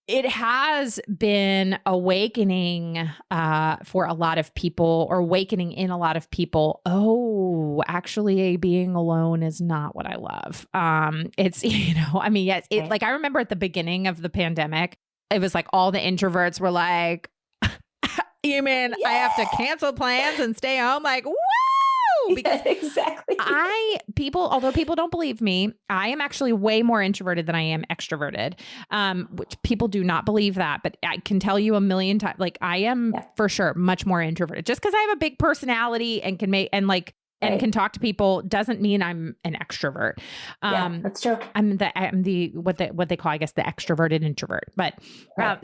Speaker 2: it has been awakening for a lot of people, or awakening in a lot of people. Oh, actually being alone is not what I love. It's, yes, like I remember at the beginning of the pandemic, it was like all the introverts were like, you mean I have to cancel plans and stay home? Like, woo! Because
Speaker 1: exactly.
Speaker 2: although people don't believe me, I am actually way more introverted than I am extroverted, which people do not believe that, but I can tell you a million times, like I am for sure much more introverted. Just because I have a big personality and and can talk to people doesn't mean I'm an extrovert.
Speaker 1: That's true.
Speaker 2: I'm the what they call, I guess, the extroverted introvert. But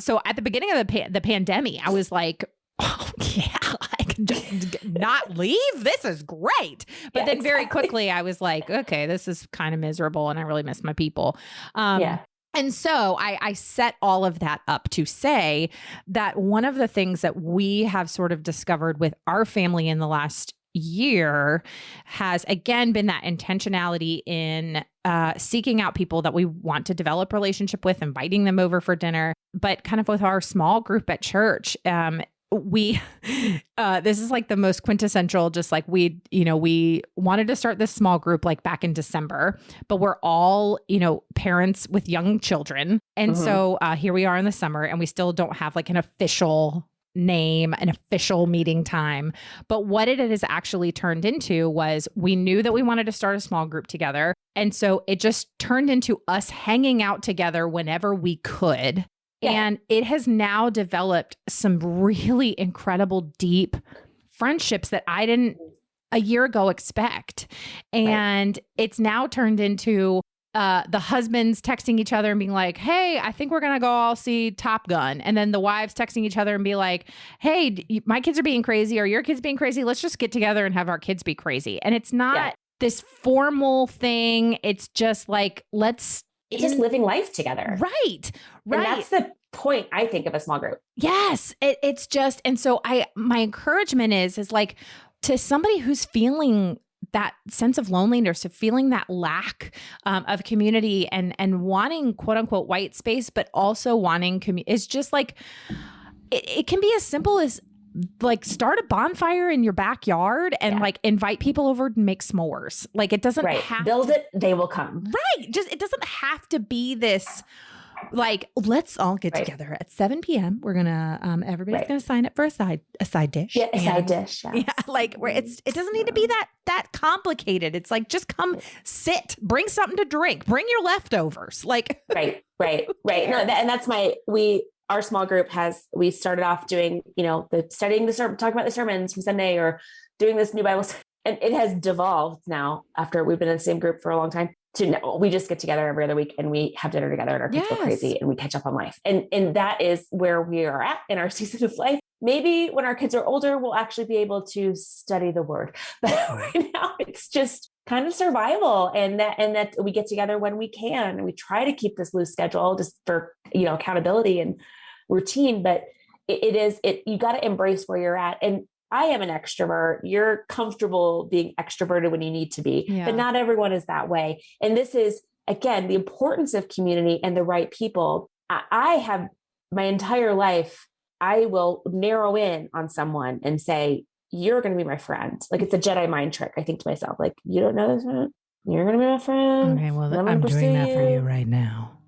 Speaker 2: so at the beginning of the pandemic, I was like, oh yeah, I can just not leave. This is great. But then very quickly I was like, okay, this is kind of miserable and I really miss my people. And so I set all of that up to say that one of the things that we have sort of discovered with our family in the last year has again been that intentionality in seeking out people that we want to develop relationship with, inviting them over for dinner, but kind of with our small group at church. This is like the most quintessential, just like we wanted to start this small group like back in December, but we're all, parents with young children. And so here we are in the summer and we still don't have like an official name, an official meeting time. But what it has actually turned into was we knew that we wanted to start a small group together. And so it just turned into us hanging out together whenever we could. Yeah. And it has now developed some really incredible, deep friendships that I didn't a year ago expect. And it's now turned into the husbands texting each other and being like, hey, I think we're going to go all see Top Gun. And then the wives texting each other and be like, hey, my kids are being crazy or your kids being crazy. Let's just get together and have our kids be crazy. And it's not this formal thing. It's just like,
Speaker 1: just living life together.
Speaker 2: Right.
Speaker 1: And that's the point, I think, of a small group.
Speaker 2: Yes. It's just, and so my encouragement is like to somebody who's feeling that sense of loneliness, of feeling that lack of community and wanting quote unquote white space, but also wanting community. It's just like, it can be as simple as like start a bonfire in your backyard and like invite people over to make s'mores. Like it doesn't have
Speaker 1: build it, they will come.
Speaker 2: Right. Just, it doesn't have to be this like, let's all get together at 7 p.m. We're going to, everybody's going to sign up for a side dish.
Speaker 1: Yeah. A side dish. Yes.
Speaker 2: Yeah. Like where it doesn't need to be that complicated. It's like, just come sit, bring something to drink, bring your leftovers. Like,
Speaker 1: right. No, and that's our small group we started off doing, studying the sermon, talking about the sermons from Sunday or doing this new Bible. And it has devolved now after we've been in the same group for a long time to now we just get together every other week and we have dinner together and our kids go crazy and we catch up on life. And that is where we are at in our season of life. Maybe when our kids are older, we'll actually be able to study the word. But right now it's just kind of survival and that we get together when we can. And we try to keep this loose schedule just for, accountability and routine, but you got to embrace where you're at. And I am an extrovert. You're comfortable being extroverted when you need to be, but not everyone is that way. And this is, again, the importance of community and the right people. I have my entire life, I will narrow in on someone and say, you're going to be my friend. Like it's a Jedi mind trick. I think to myself, like, you don't know this, you're going to be my friend.
Speaker 2: Okay, well, I'm doing that for you right now.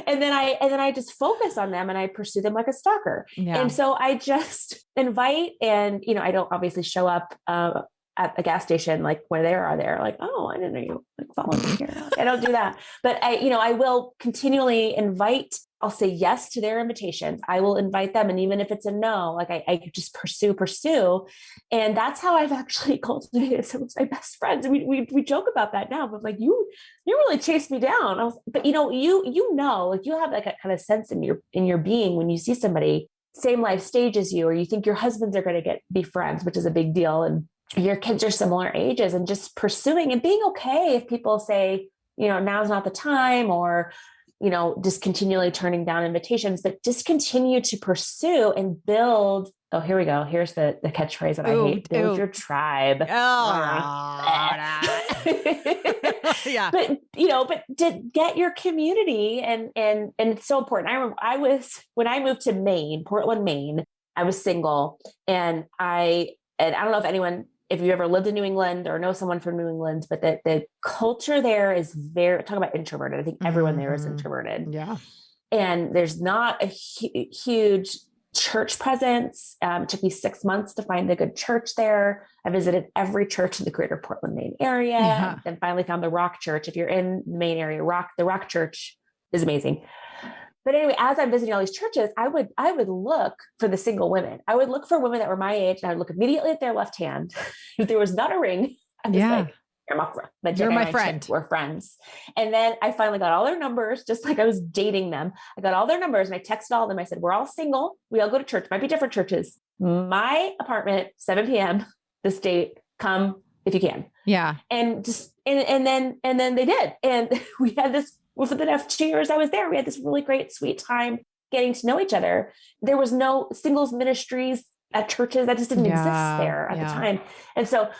Speaker 1: And then I just focus on them and I pursue them like a stalker. Yeah. And so I just invite and, I don't obviously show up at a gas station like where they are there. Like, oh, I didn't know you like followed me here. I don't do that. But I will continually invite. I'll say yes to their invitations. I will invite them. And even if it's a no, like I could just pursue. And that's how I've actually cultivated some of my best friends. And we joke about that now, but like, you really chased me down. But you like you have like a kind of sense in your being when you see somebody same life stage as you, or you think your husbands are going to be friends, which is a big deal. And your kids are similar ages and just pursuing and being okay if people say, now's not the time or, just continually turning down invitations, but just continue to pursue and build. Oh, here we go. Here's the catchphrase that I hate. Build your tribe.
Speaker 2: Yeah.
Speaker 1: But to get your community and it's so important. I remember when I moved to Maine, Portland, Maine, I was single and I don't know if you've ever lived in New England or know someone from New England, but the culture there is talk about introverted. I think everyone there is introverted.
Speaker 2: Yeah.
Speaker 1: And there's not a huge church presence. It took me 6 months to find a good church there. I visited every church in the greater Portland, Maine area and finally found the Rock Church. If you're in the Maine area, the Rock Church is amazing. But anyway, as I'm visiting all these churches, I would look for the single women. I would look for women that were my age, and I would look immediately at their left hand. If there was not a ring, I'm just like, you're my friend. We're friends. And then I finally got all their numbers, just like I was dating them. I got all their numbers and I texted all of them. I said, we're all single. We all go to church. Might be different churches. My apartment, 7 p.m. this date. Come if you can.
Speaker 2: Yeah.
Speaker 1: And just and then they did. And we had this. Well, for the next 2 years I was there, we had this really great, sweet time getting to know each other. There was no singles ministries at churches that just didn't exist there at the time. And so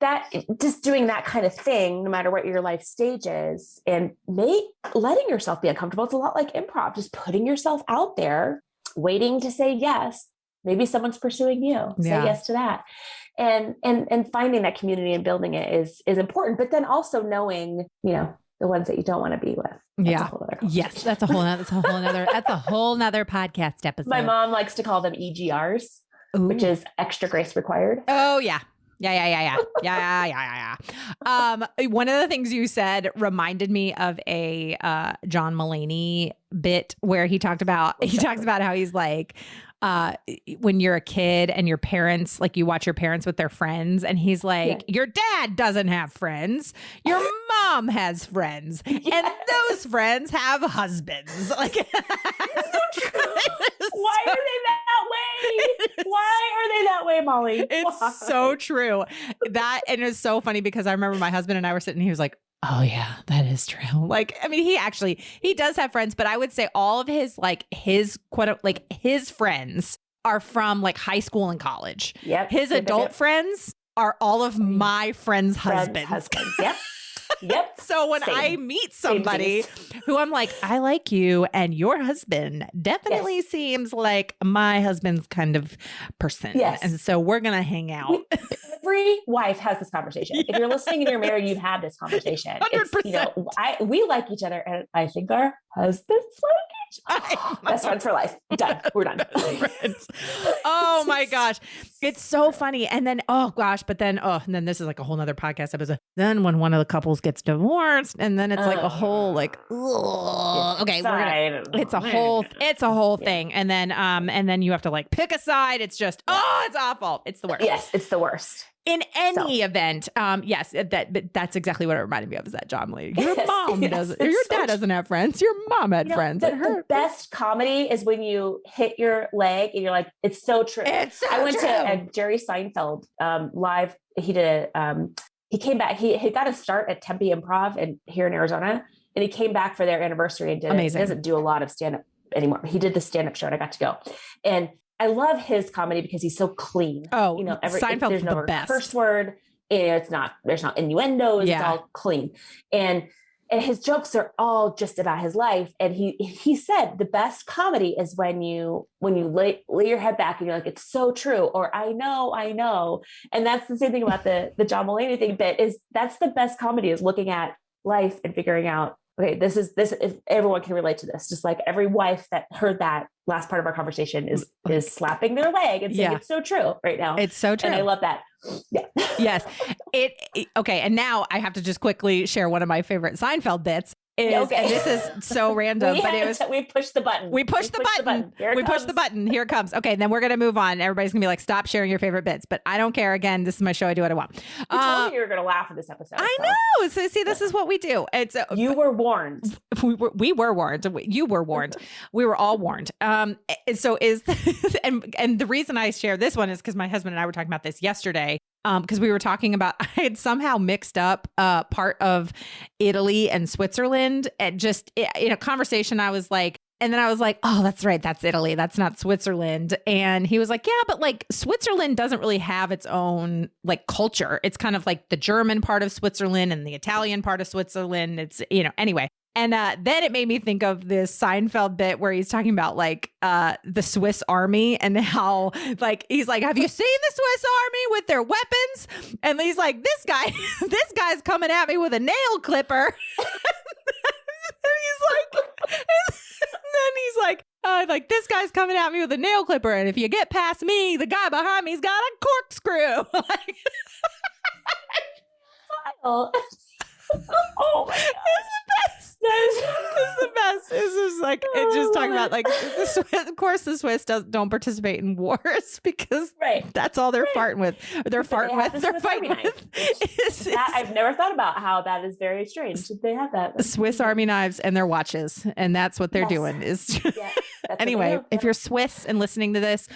Speaker 1: that just doing that kind of thing, no matter what your life stage is, and letting yourself be uncomfortable. It's a lot like improv, just putting yourself out there, waiting to say yes. Maybe someone's pursuing you. Say yes to that. And finding that community and building it is important. But then also knowing, the ones that you don't want to be with.
Speaker 2: Yes. That's a whole nother podcast episode.
Speaker 1: My mom likes to call them EGRs, which is extra grace required.
Speaker 2: Oh yeah. Yeah. One of the things you said reminded me of a John Mulaney bit where he talks about how he's like, when you're a kid and your parents, like you watch your parents with their friends and he's like, your dad doesn't have friends. Your mom has friends. And those friends have husbands. Like,
Speaker 1: it's so true. Why are they that way? Why are they that way, Molly?
Speaker 2: It's so true. And it's so funny because I remember my husband and I were sitting, he was like, oh yeah, that is true. Like, I mean, he does have friends, but I would say all of his, like his his friends are from like high school and college.
Speaker 1: Yep.
Speaker 2: His adult friends are all of my friends' husbands.
Speaker 1: Yep. Yep.
Speaker 2: So when I meet somebody who I'm like, I like you and your husband definitely seems like my husband's kind of person.
Speaker 1: Yes.
Speaker 2: And so we're going to hang out.
Speaker 1: Every wife has this conversation. If you're listening and you're married, you've had this conversation.
Speaker 2: 100%.
Speaker 1: It's, we like each other and I think our husbands like each other. Best friends for life. Done. We're done.
Speaker 2: Oh my gosh. It's so funny. And then, and then this is like a whole nother podcast episode. Then when one of the couples gets divorced and then it's like a whole like, okay, it's a whole thing. And then you have to like pick a side. It's just, it's awful. It's the worst.
Speaker 1: Yes. It's the worst.
Speaker 2: In any event, yes, that's exactly what it reminded me of, is that John Mulaney. Your mom doesn't, or your dad doesn't have friends. Your mom had friends.
Speaker 1: The best comedy is when you hit your leg and you're like, it's so true. I went to Jerry Seinfeld live. He did he came back. He got a start at Tempe Improv here in Arizona, and he came back for their anniversary and did it. He doesn't do a lot of stand-up anymore. He did the stand-up show and I got to go. And I love his comedy because he's so clean. Oh,
Speaker 2: Seinfeld's
Speaker 1: there's no
Speaker 2: best.
Speaker 1: curse word. And there's not innuendos. Yeah. It's all clean. And his jokes are all just about his life. And he said the best comedy is when you lay your head back and you're like, it's so true. Or I know. And that's the same thing about the John Mulaney thing, that's the best comedy, is looking at life and figuring out, okay, this is if everyone can relate to this. Just like every wife that heard that last part of our conversation is slapping their leg and saying it's so true right now.
Speaker 2: It's so true.
Speaker 1: And I love that. Yeah.
Speaker 2: Yes. Okay. And now I have to just quickly share one of my favorite Seinfeld bits. And this is so random,
Speaker 1: we pushed the button.
Speaker 2: We pushed the button. We pushed the button. Here it comes. Okay. Then we're going to move on. Everybody's gonna be like, stop sharing your favorite bits, but I don't care. Again, this is my show. I do what I want.
Speaker 1: You told me you were going to laugh at this episode.
Speaker 2: I know. So see, this is what we do.
Speaker 1: You were warned.
Speaker 2: We were warned. You were warned. We were all warned. And the reason I share this one is because my husband and I were talking about this yesterday. Because we were talking about, I had somehow mixed up part of Italy and Switzerland, and just in a conversation, I was like, oh, that's right, that's Italy, that's not Switzerland. And he was like, yeah, but like Switzerland doesn't really have its own like culture. It's kind of like the German part of Switzerland and the Italian part of Switzerland. It's, anyway. And then it made me think of this Seinfeld bit where he's talking about like the Swiss Army and how like he's like, have you seen the Swiss Army with their weapons? And he's like, this guy's coming at me with a nail clipper. And he's like, this guy's coming at me with a nail clipper, and if you get past me, the guy behind me's got a corkscrew. Oh my God. It's the best. It's just like, it's just talking about like, of course the Swiss don't participate in wars because that's all they're farting with. They're fighting with.
Speaker 1: I've never thought about how that is very strange. They have that.
Speaker 2: Swiss Army knives and their watches. And that's what they're doing is. Anyway, if you're Swiss and listening to this,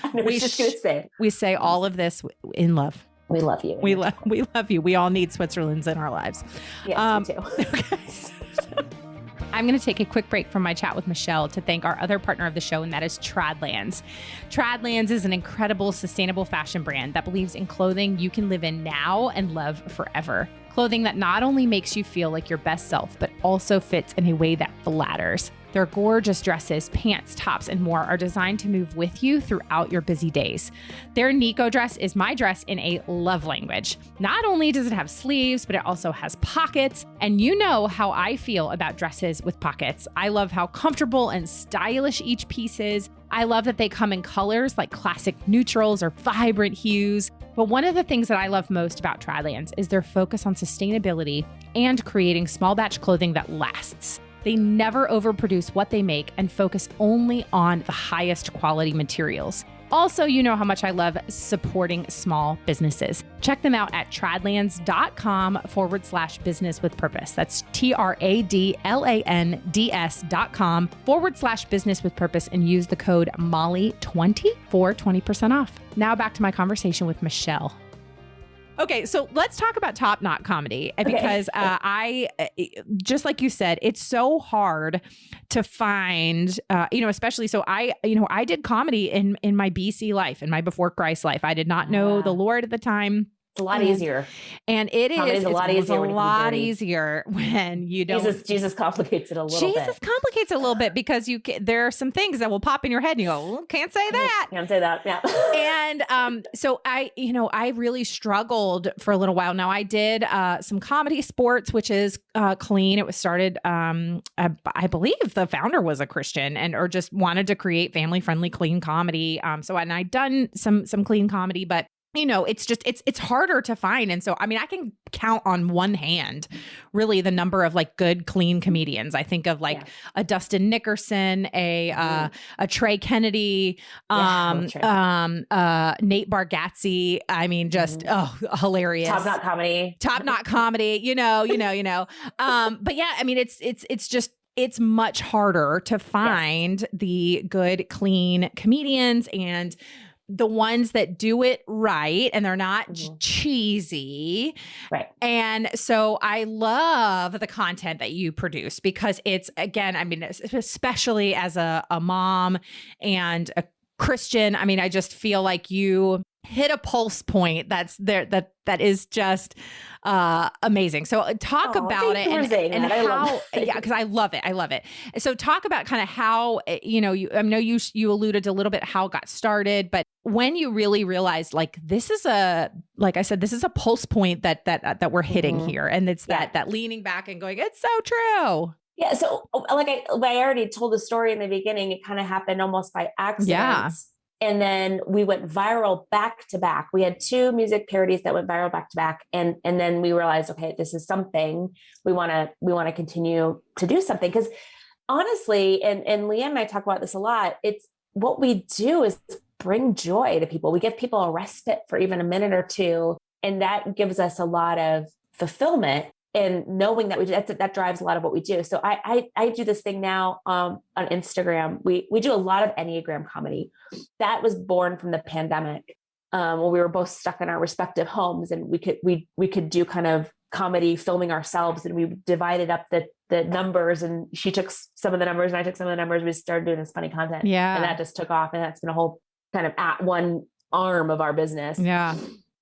Speaker 2: we say all of this in love.
Speaker 1: We love you.
Speaker 2: We love you. We all need Switzerland's in our lives.
Speaker 1: Yes, me too.
Speaker 2: Okay. I'm going to take a quick break from my chat with Michelle to thank our other partner of the show, and that is Tradlands. Tradlands is an incredible, sustainable fashion brand that believes in clothing you can live in now and love forever. Clothing that not only makes you feel like your best self, but also fits in a way that flatters. Their gorgeous dresses, pants, tops, and more are designed to move with you throughout your busy days. Their Nico dress is my dress in a love language. Not only does it have sleeves, but it also has pockets. And you know how I feel about dresses with pockets. I love how comfortable and stylish each piece is. I love that they come in colors like classic neutrals or vibrant hues. But one of the things that I love most about Tradlands is their focus on sustainability and creating small batch clothing that lasts. They never overproduce what they make and focus only on the highest quality materials. Also, you know how much I love supporting small businesses. Check them out at tradlands.com/business with purpose. That's tradlands.com/business with purpose and use the code MOLLY20 for 20% off. Now back to my conversation with Michelle. Okay, so let's talk about Top Knot comedy because I, just like you said, it's so hard to find, especially so I did comedy in my BC life, in my before Christ life. I did not know the Lord at the time.
Speaker 1: It's a lot easier.
Speaker 2: And it's a lot
Speaker 1: easier
Speaker 2: when you don't.
Speaker 1: Jesus complicates it a little bit.
Speaker 2: Jesus complicates it a little bit because there are some things that will pop in your head and you go, well, can't say that.
Speaker 1: Can't say that. Yeah.
Speaker 2: And so I really struggled for a little while. Now I did some comedy sports, which is clean. It was started, I believe the founder was a Christian or just wanted to create family-friendly, clean comedy. And I'd done some clean comedy, but it's harder to find. And so, I mean, I can count on one hand, really, the number of like good, clean comedians. I think of like a Dustin Nickerson, a Trey Kennedy, Nate Bargatze. I mean, just, hilarious.
Speaker 1: Top Knot comedy,
Speaker 2: but yeah, I mean, it's much harder to find the good, clean comedians and the ones that do it right and they're not cheesy.
Speaker 1: Right.
Speaker 2: And so I love the content that you produce because it's, again, I mean, especially as a mom and a Christian, I mean, I just feel like you hit a pulse point that's there that is just amazing. So talk about it and how, because I love it. So talk about kind of how, I know you alluded to a little bit how it got started, but when you really realized like, this is like I said, this is a pulse point that we're hitting here. And it's that leaning back and going, it's so true.
Speaker 1: Yeah. So like I already told the story in the beginning, it kind of happened almost by accident.
Speaker 2: Yeah.
Speaker 1: And then we went viral back to back. We had 2 music parodies that went viral back to back. And then we realized, okay, this is something we want to continue to do something. Because honestly, and Leeann and I talk about this a lot, it's what we do is bring joy to people. We give people a respite for even a minute or two. And that gives us a lot of fulfillment. And knowing that that drives a lot of what we do. So I do this thing now on Instagram. We do a lot of enneagram comedy. That was born from the pandemic when we were both stuck in our respective homes, and we could do kind of comedy filming ourselves, and we divided up the numbers, and she took some of the numbers and I took some of the numbers. We started doing this funny content, and that just took off, and that's been a whole kind of at one arm of our business.
Speaker 2: Yeah.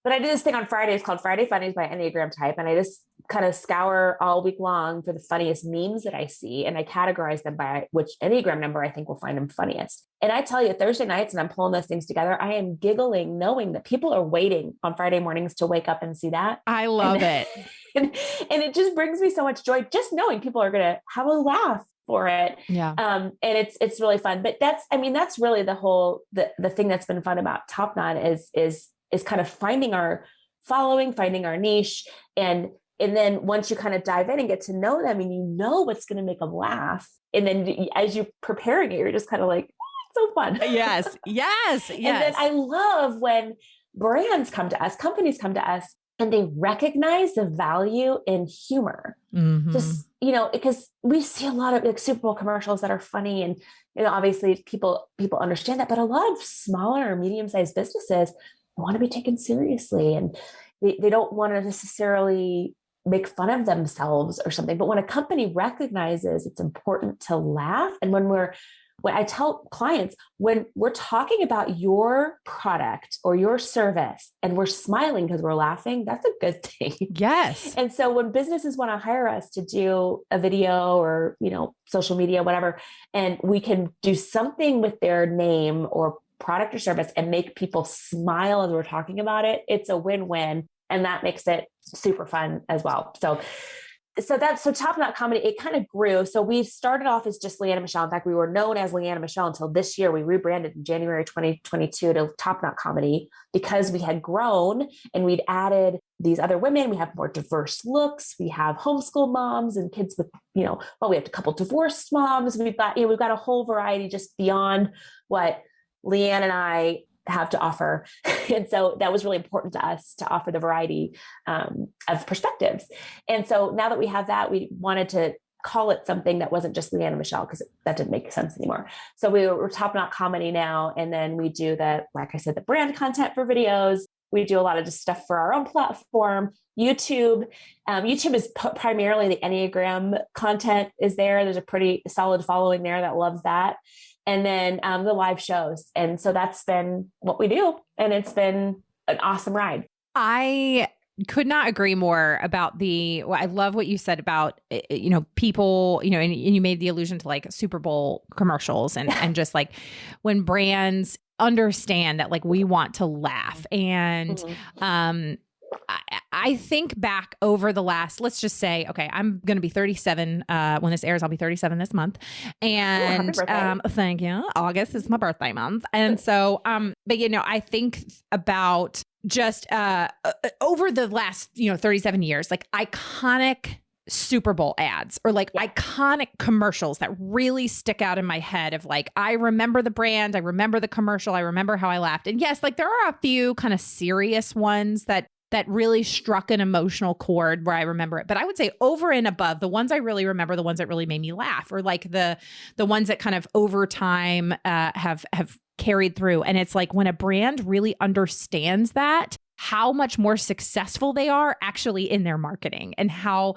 Speaker 1: But I do this thing on Fridays called Friday Funnies by Enneagram Type. And I just kind of scour all week long for the funniest memes that I see. And I categorize them by which Enneagram number I think will find them funniest. And I tell you, Thursday nights, and I'm pulling those things together, I am giggling, knowing that people are waiting on Friday mornings to wake up and see that.
Speaker 2: I love it.
Speaker 1: And it just brings me so much joy, just knowing people are going to have a laugh for it.
Speaker 2: Yeah.
Speaker 1: And it's really fun. But that's really the whole, the thing that's been fun about Top Knot is kind of finding our following, finding our niche. And then once you kind of dive in and get to know them and you know what's going to make them laugh. And then as you're preparing it, you're just kind of like, oh, it's so fun.
Speaker 2: Yes.
Speaker 1: And then I love when brands come to us, companies come to us, and they recognize the value in humor.
Speaker 2: Mm-hmm.
Speaker 1: Just, because we see a lot of like Super Bowl commercials that are funny, and, obviously people understand that, but a lot of smaller or medium-sized businesses want to be taken seriously, and they don't want to necessarily make fun of themselves or something. But when a company recognizes it's important to laugh, and when I tell clients, when we're talking about your product or your service and we're smiling because we're laughing, that's a good thing.
Speaker 2: Yes.
Speaker 1: And so when businesses want to hire us to do a video or, social media, whatever, and we can do something with their name or product or service and make people smile as we're talking about it, it's a win-win. And that makes it super fun as well. So Top Knot Comedy, it kind of grew. So we started off as just Leeann Michelle. In fact, we were known as Leeann Michelle until this year. We rebranded in January 2022 to Top Knot Comedy because we had grown and we'd added these other women. We have more diverse looks. We have homeschool moms and kids with, we have a couple divorced moms. We've got a whole variety just beyond what Leeann and I have to offer. And so that was really important to us to offer the variety of perspectives. And so now that we have that, we wanted to call it something that wasn't just Leeann and Michelle, because that didn't make sense anymore. So we're Top Knot Comedy now. And then we do like I said, the brand content for videos. We do a lot of just stuff for our own platform. YouTube. YouTube is primarily the Enneagram content is there. There's a pretty solid following there that loves that. And then the live shows. And so that's been what we do. And it's been an awesome ride.
Speaker 2: I could not agree more about I love what you said about, people, and you made the allusion to like Super Bowl commercials and just like when brands understand that like we want to laugh. And I think back over the last, let's just say, okay, I'm going to be 37 when this airs. I'll be 37 this month. And thank you. August is my birthday month. And so, but I think about just over the last, 37 years, like iconic Super Bowl ads or like iconic commercials that really stick out in my head of like, I remember the brand, I remember the commercial, I remember how I laughed. And yes, like there are a few kind of serious ones that really struck an emotional chord where I remember it. But I would say over and above, the ones I really remember, the ones that really made me laugh, or like the ones that kind of over time have carried through. And it's like when a brand really understands that, how much more successful they are actually in their marketing, and how,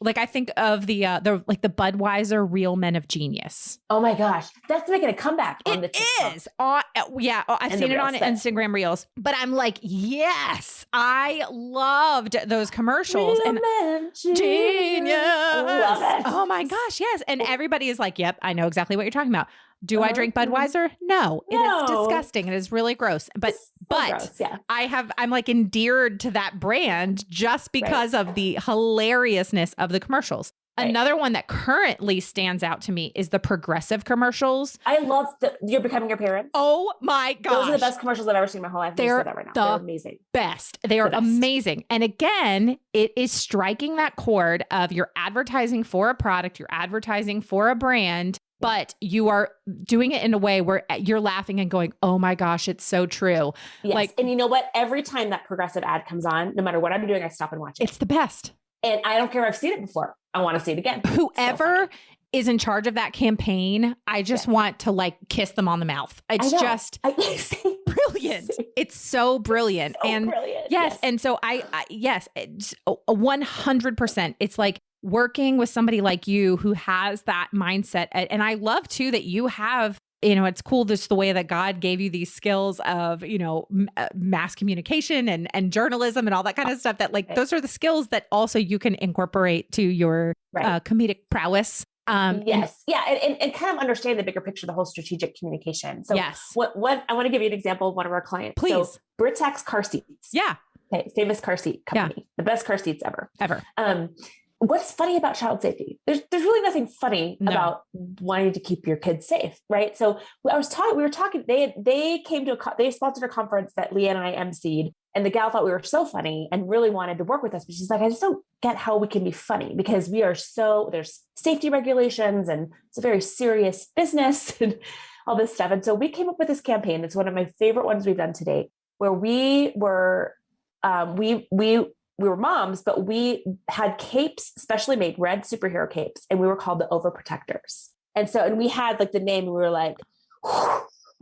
Speaker 2: like I think of the Budweiser Real Men of Genius.
Speaker 1: Oh my gosh, that's making a comeback on the TikTok.
Speaker 2: It is. I've seen it on Instagram Reels, but I'm like, yes, I loved those commercials.
Speaker 1: Real
Speaker 2: and
Speaker 1: Men
Speaker 2: Genius.
Speaker 1: Love it.
Speaker 2: Oh my gosh, yes. And everybody is like, yep, I know exactly what you're talking about. Do I drink Budweiser? No, it is disgusting. It is really gross. But
Speaker 1: gross, yeah.
Speaker 2: I'm like endeared to that brand just because of the hilariousness of the commercials. Right. Another one that currently stands out to me is the Progressive commercials.
Speaker 1: I love You're Becoming Your Parents.
Speaker 2: Oh my gosh.
Speaker 1: Those are the best commercials I've ever seen in my whole life.
Speaker 2: They're
Speaker 1: amazing.
Speaker 2: Best. They are amazing. And again, it is striking that chord of you're advertising for a product, you're advertising for a brand, but you are doing it in a way where you're laughing and going, oh my gosh, it's so true.
Speaker 1: Yes. And you know what? Every time that Progressive ad comes on, no matter what I'm doing, I stop and watch it.
Speaker 2: It's the best.
Speaker 1: And I don't care if I've seen it before. I want to see it again.
Speaker 2: Whoever is in charge of that campaign, I just want to like kiss them on the mouth. It's just brilliant. It's so brilliant.
Speaker 1: Brilliant.
Speaker 2: Yes. And so it's 100%. It's like working with somebody like you who has that mindset. And I love too that you have, it's cool just the way that God gave you these skills of, mass communication and journalism and all that kind of stuff, that like, those are the skills that also you can incorporate to your comedic prowess.
Speaker 1: Yes. And kind of understand the bigger picture, the whole strategic communication. So what I want to give you an example of one of our clients.
Speaker 2: Please.
Speaker 1: So Britax car seats.
Speaker 2: Yeah.
Speaker 1: Okay, famous car seat company. The best car seats ever.
Speaker 2: Ever.
Speaker 1: What's funny about child safety? There's really nothing funny about wanting to keep your kids safe, right? So we were talking, they sponsored a conference that Leeann and I emceed, and the gal thought we were so funny and really wanted to work with us, but she's like, I just don't get how we can be funny because there's safety regulations and it's a very serious business and all this stuff. And so we came up with this campaign. It's one of my favorite ones we've done to date, where we were moms, but we had capes, specially made red superhero capes, and we were called the Overprotectors. And we had like the name, and we were like,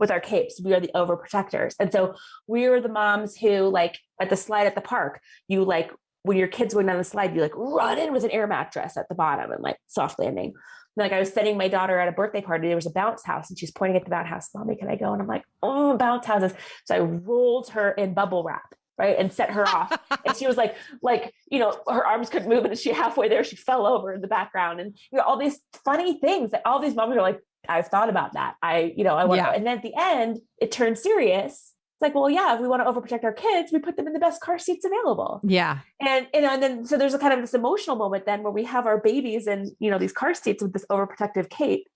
Speaker 1: with our capes, we are the Overprotectors. And so we were the moms who, like, at the slide at the park, you like, when your kids went down the slide, you like run in with an air mattress at the bottom and like soft landing. Like I was sending my daughter at a birthday party. There was a bounce house and she's pointing at the bounce house. Mommy, can I go? And I'm like, oh, bounce houses. So I rolled her in bubble wrap, right, and set her off. And she was like, her arms couldn't move. And she halfway there, she fell over in the background. And, all these funny things that all these moms are like, I've thought about that. I want to. And then at the end, it turned serious. It's like, well, yeah, if we want to overprotect our kids, we put them in the best car seats available.
Speaker 2: Yeah.
Speaker 1: And then, so there's a kind of this emotional moment then where we have our babies in, these car seats with this overprotective cape.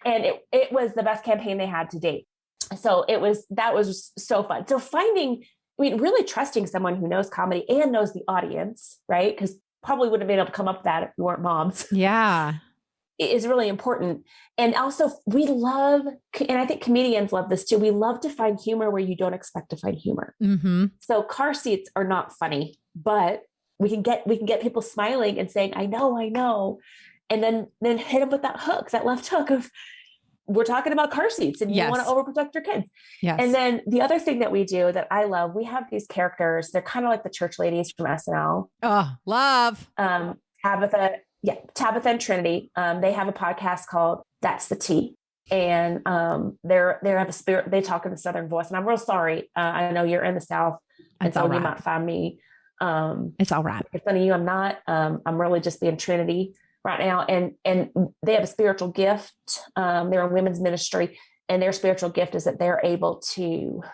Speaker 1: And it was the best campaign they had to date. So that was so fun. So really trusting someone who knows comedy and knows the audience, right? Because probably wouldn't have been able to come up with that if we weren't moms.
Speaker 2: Yeah.
Speaker 1: is really important. And also we love, and I think comedians love this too. We love to find humor where you don't expect to find humor.
Speaker 2: Mm-hmm.
Speaker 1: So car seats are not funny, but we can get people smiling and saying, I know. And then hit them with that hook, that left hook of, we're talking about car seats and you want to overprotect your kids.
Speaker 2: Yes.
Speaker 1: And then the other thing that we do that I love, we have these characters. They're kind of like the church ladies from SNL.
Speaker 2: Oh, love.
Speaker 1: Tabitha and Trinity. They have a podcast called That's the Tea. And they have a spirit, they talk in a Southern voice. And I'm real sorry. I know you're in the South. And so you might find me.
Speaker 2: It's all right.
Speaker 1: In front of you, I'm not. I'm really just being Trinity right now. And they have a spiritual gift. They're in women's ministry, and their spiritual gift is that they're able to,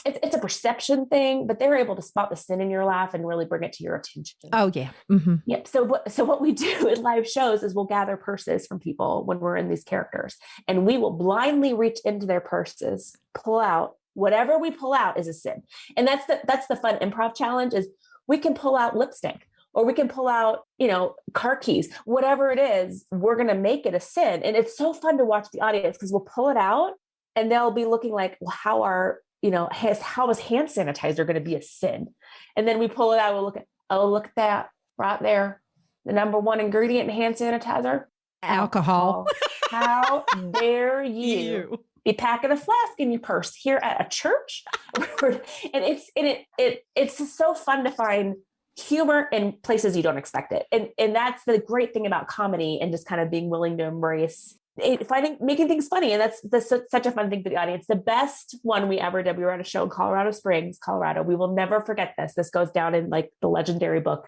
Speaker 1: it's a perception thing, but they're able to spot the sin in your life and really bring it to your attention.
Speaker 2: Oh yeah. Mm-hmm.
Speaker 1: Yep. So what we do in live shows is we'll gather purses from people when we're in these characters, and we will blindly reach into their purses, pull out whatever we pull out is a sin. And that's the fun improv challenge is we can pull out lipstick, or we can pull out, car keys, whatever it is, we're going to make it a sin. And it's so fun to watch the audience because we'll pull it out and they'll be looking like, well, how is hand sanitizer going to be a sin? And then we pull it out. We'll look at that right there. The number one ingredient in hand sanitizer,
Speaker 2: alcohol.
Speaker 1: How dare you be packing a flask in your purse here at a church? And it's just so fun to find humor in places you don't expect it. And that's the great thing about comedy, and just kind of being willing to embrace making things funny. And that's such a fun thing for the audience. The best one we ever did, we were at a show in Colorado Springs, Colorado. We will never forget this. This goes down in like the legendary book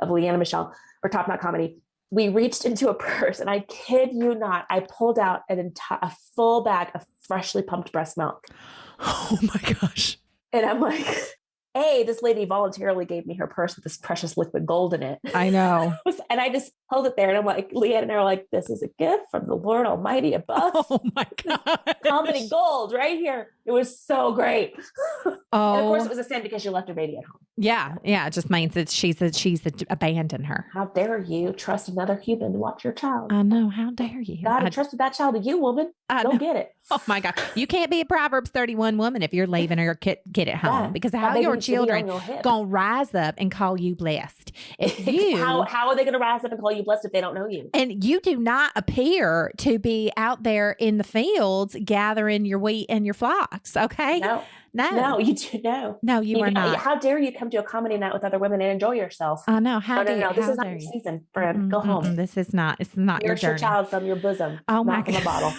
Speaker 1: of Leeann Michelle, or Top Knot Comedy. We reached into a purse, and I kid you not, I pulled out a full bag of freshly pumped breast milk.
Speaker 2: Oh my gosh.
Speaker 1: And I'm like, this lady voluntarily gave me her purse with this precious liquid gold in it.
Speaker 2: I know.
Speaker 1: And I just held it there, and I'm like, Leanne and I were like, this is a gift from the Lord Almighty above.
Speaker 2: Oh my God.
Speaker 1: Comedy gold right here. It was so great.
Speaker 2: Oh.
Speaker 1: And of course it was a sin because she left her baby at home.
Speaker 2: Yeah. Yeah. It just means that she's abandoned her.
Speaker 1: How dare you trust another human to watch your child?
Speaker 2: I know. How dare you?
Speaker 1: God entrusted that child to you, woman. Go get it.
Speaker 2: Oh my God. You can't be a Proverbs 31 woman if you're leaving your kid at home, because how your children gonna rise up and call you blessed? If you
Speaker 1: how are they gonna rise up and call you blessed if they don't know you?
Speaker 2: And you do not appear to be out there in the fields gathering your wheat and your flocks. Okay. No, you do know. No, you are not.
Speaker 1: How dare you come to a comedy night with other women and enjoy yourself?
Speaker 2: I know. No.
Speaker 1: This is not your season, friend. Go home.
Speaker 2: This is not. It's not your journey.
Speaker 1: Your child from your bosom.
Speaker 2: Oh my God.
Speaker 1: From a bottle.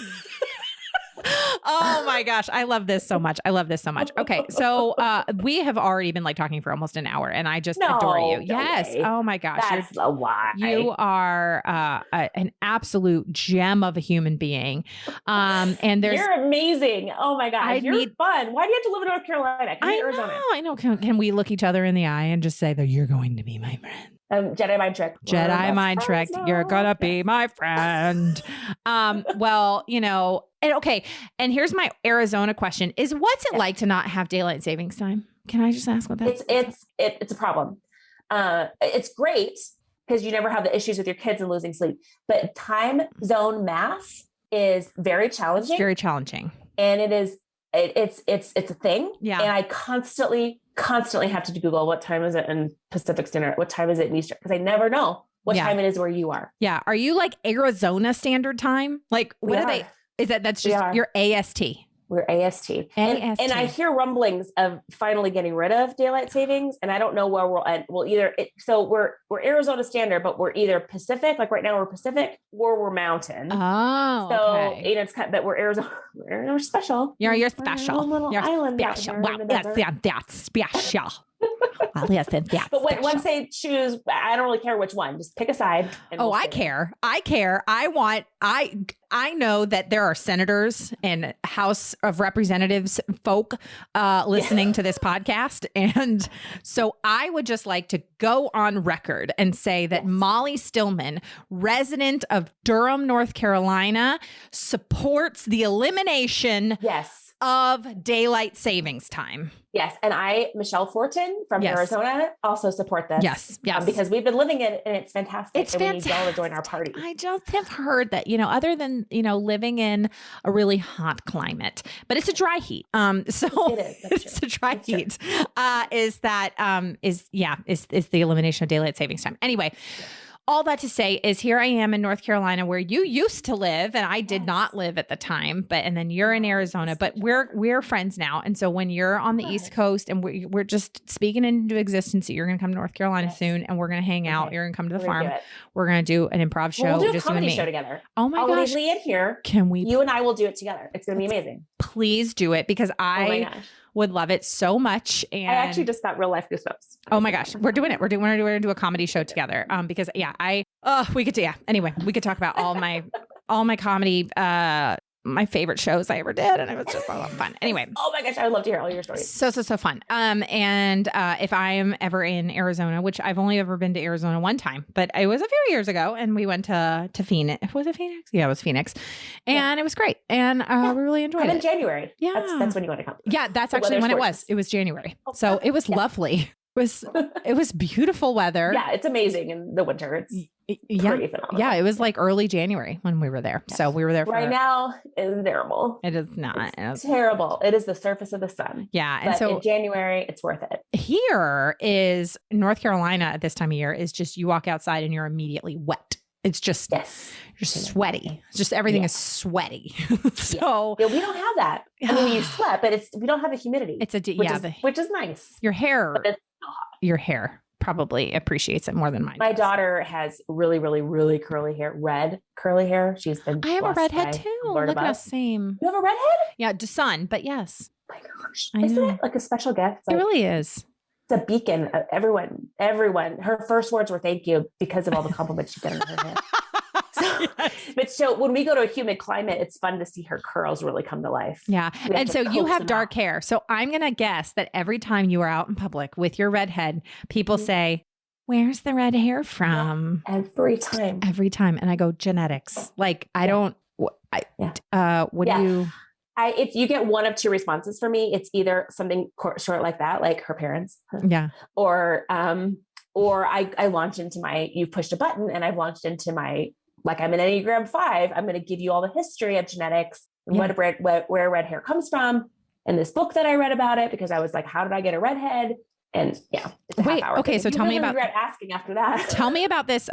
Speaker 2: Oh my gosh. I love this so much. Okay. So we have already been talking for almost an hour, and I just adore you. Yes.
Speaker 1: Way.
Speaker 2: Oh my gosh.
Speaker 1: That's a lie.
Speaker 2: You are an absolute gem of a human being. And
Speaker 1: you're amazing. Oh my gosh. You're fun. Why do you have to live in North Carolina?
Speaker 2: I know. Can we look each other in the eye and just say that you're going to be my friend?
Speaker 1: Jedi mind trick.
Speaker 2: You're gonna be my friend. Well, and okay. And here's my Arizona question: is what's it like to not have daylight savings time? Can I just ask what that?
Speaker 1: It's a problem. It's great because you never have the issues with your kids and losing sleep. But time zone math is very challenging.
Speaker 2: It's very challenging,
Speaker 1: and it's a thing.
Speaker 2: Yeah.
Speaker 1: And I constantly have to Google what time is it in Pacific Standard, what time is it in Eastern, because I never know what time it is where you are.
Speaker 2: Yeah. Are you like Arizona Standard Time? Like what are they? Is that's just your AST?
Speaker 1: We're AST. And I hear rumblings of finally getting rid of daylight savings, and I don't know where we'll end. We're Arizona Standard, but we're either Pacific, like right now we're Pacific, or we're Mountain.
Speaker 2: Oh,
Speaker 1: so
Speaker 2: okay.
Speaker 1: It's but we're Arizona. We're special.
Speaker 2: You're special.
Speaker 1: Little island
Speaker 2: special. Wow, that's special. Well, listen,
Speaker 1: but once they choose, I don't really care which one. Just pick a side.
Speaker 2: I care. I know that there are senators and House of Representatives folk listening to this podcast. And so I would just like to go on record and say that Molly Stillman, resident of Durham, North Carolina, supports the elimination of daylight savings time.
Speaker 1: Yes. And Michelle Fortin from Arizona, also support this.
Speaker 2: Yes.
Speaker 1: Because we've been living it and it's fantastic.
Speaker 2: It's
Speaker 1: and
Speaker 2: fantastic.
Speaker 1: We need y'all to join our party.
Speaker 2: I just have heard that, other than, living in a really hot climate, but it's a dry heat. So
Speaker 1: it is.
Speaker 2: It's a dry heat, is the elimination of daylight savings time. Anyway. Yeah. All that to say is here I am in North Carolina where you used to live and I did not live at the time, and then you're in Arizona, but we're friends now. And so when you're on the East Coast and we're just speaking into existence that you're going to come to North Carolina soon and we're going to hang out. You're going to come to the farm. We're going to do an improv show.
Speaker 1: We'll do a comedy show together.
Speaker 2: Oh my gosh.
Speaker 1: I'll leave Leeann here. You and I will do it together. It's going to be amazing.
Speaker 2: Please do it because I would love it so much. And
Speaker 1: I actually just got real life goosebumps.
Speaker 2: Oh my gosh. We're doing it. We're going to do a comedy show together. Because anyway, we could talk about all my comedy, my favorite shows I ever did. And it was just a lot of fun. Anyway.
Speaker 1: Oh my gosh. I would love to hear all your stories.
Speaker 2: So fun. And if I am ever in Arizona, which I've only ever been to Arizona one time, but it was a few years ago and we went to Phoenix. Was it Phoenix? Yeah, it was Phoenix. And it was great. And we really enjoyed it.
Speaker 1: In January.
Speaker 2: Yeah.
Speaker 1: That's when you want to come.
Speaker 2: Yeah. That's actually when it was. It was January. So it was lovely. It was beautiful weather.
Speaker 1: Yeah, it's amazing in the winter. It's pretty phenomenal.
Speaker 2: Yeah, it was like early January when we were there. Yes. So we were there
Speaker 1: right now. It's terrible.
Speaker 2: It is not.
Speaker 1: It's terrible. It is the surface of the sun.
Speaker 2: Yeah,
Speaker 1: and so in January, it's worth it.
Speaker 2: Here is North Carolina at this time of year is just you walk outside and you're immediately wet. It's just you're sweaty. It's just everything is sweaty. So
Speaker 1: we don't have that. I mean, you sweat, but we don't have the humidity.
Speaker 2: It's
Speaker 1: which is nice.
Speaker 2: Your hair probably appreciates it more than mine.
Speaker 1: My daughter has really, really, really curly hair, red curly hair. She's been.
Speaker 2: I have a redhead too. Look at us, same.
Speaker 1: You have a redhead?
Speaker 2: Yeah, son, but yes.
Speaker 1: Oh my gosh, isn't it like a special gift?
Speaker 2: It really is.
Speaker 1: It's a beacon. Everyone. Her first words were "thank you" because of all the compliments she got in her hair. So when we go to a humid climate, it's fun to see her curls really come to life.
Speaker 2: Yeah. And so you have dark hair. So I'm going to guess that every time you are out in public with your redhead, people say, where's the red hair from?
Speaker 1: Every time.
Speaker 2: And I go, genetics. Like, I don't, what do you...
Speaker 1: If you get one of two responses from me, it's either something short like that, like her parents.
Speaker 2: Yeah.
Speaker 1: Or I launch into you've pushed a button and I've launched into like I'm an Enneagram 5. I'm going to give you all the history of genetics and where red hair comes from. And this book that I read about it, because I was like, how did I get a redhead? And
Speaker 2: wait, okay. So tell me about
Speaker 1: asking after that.
Speaker 2: Tell me about this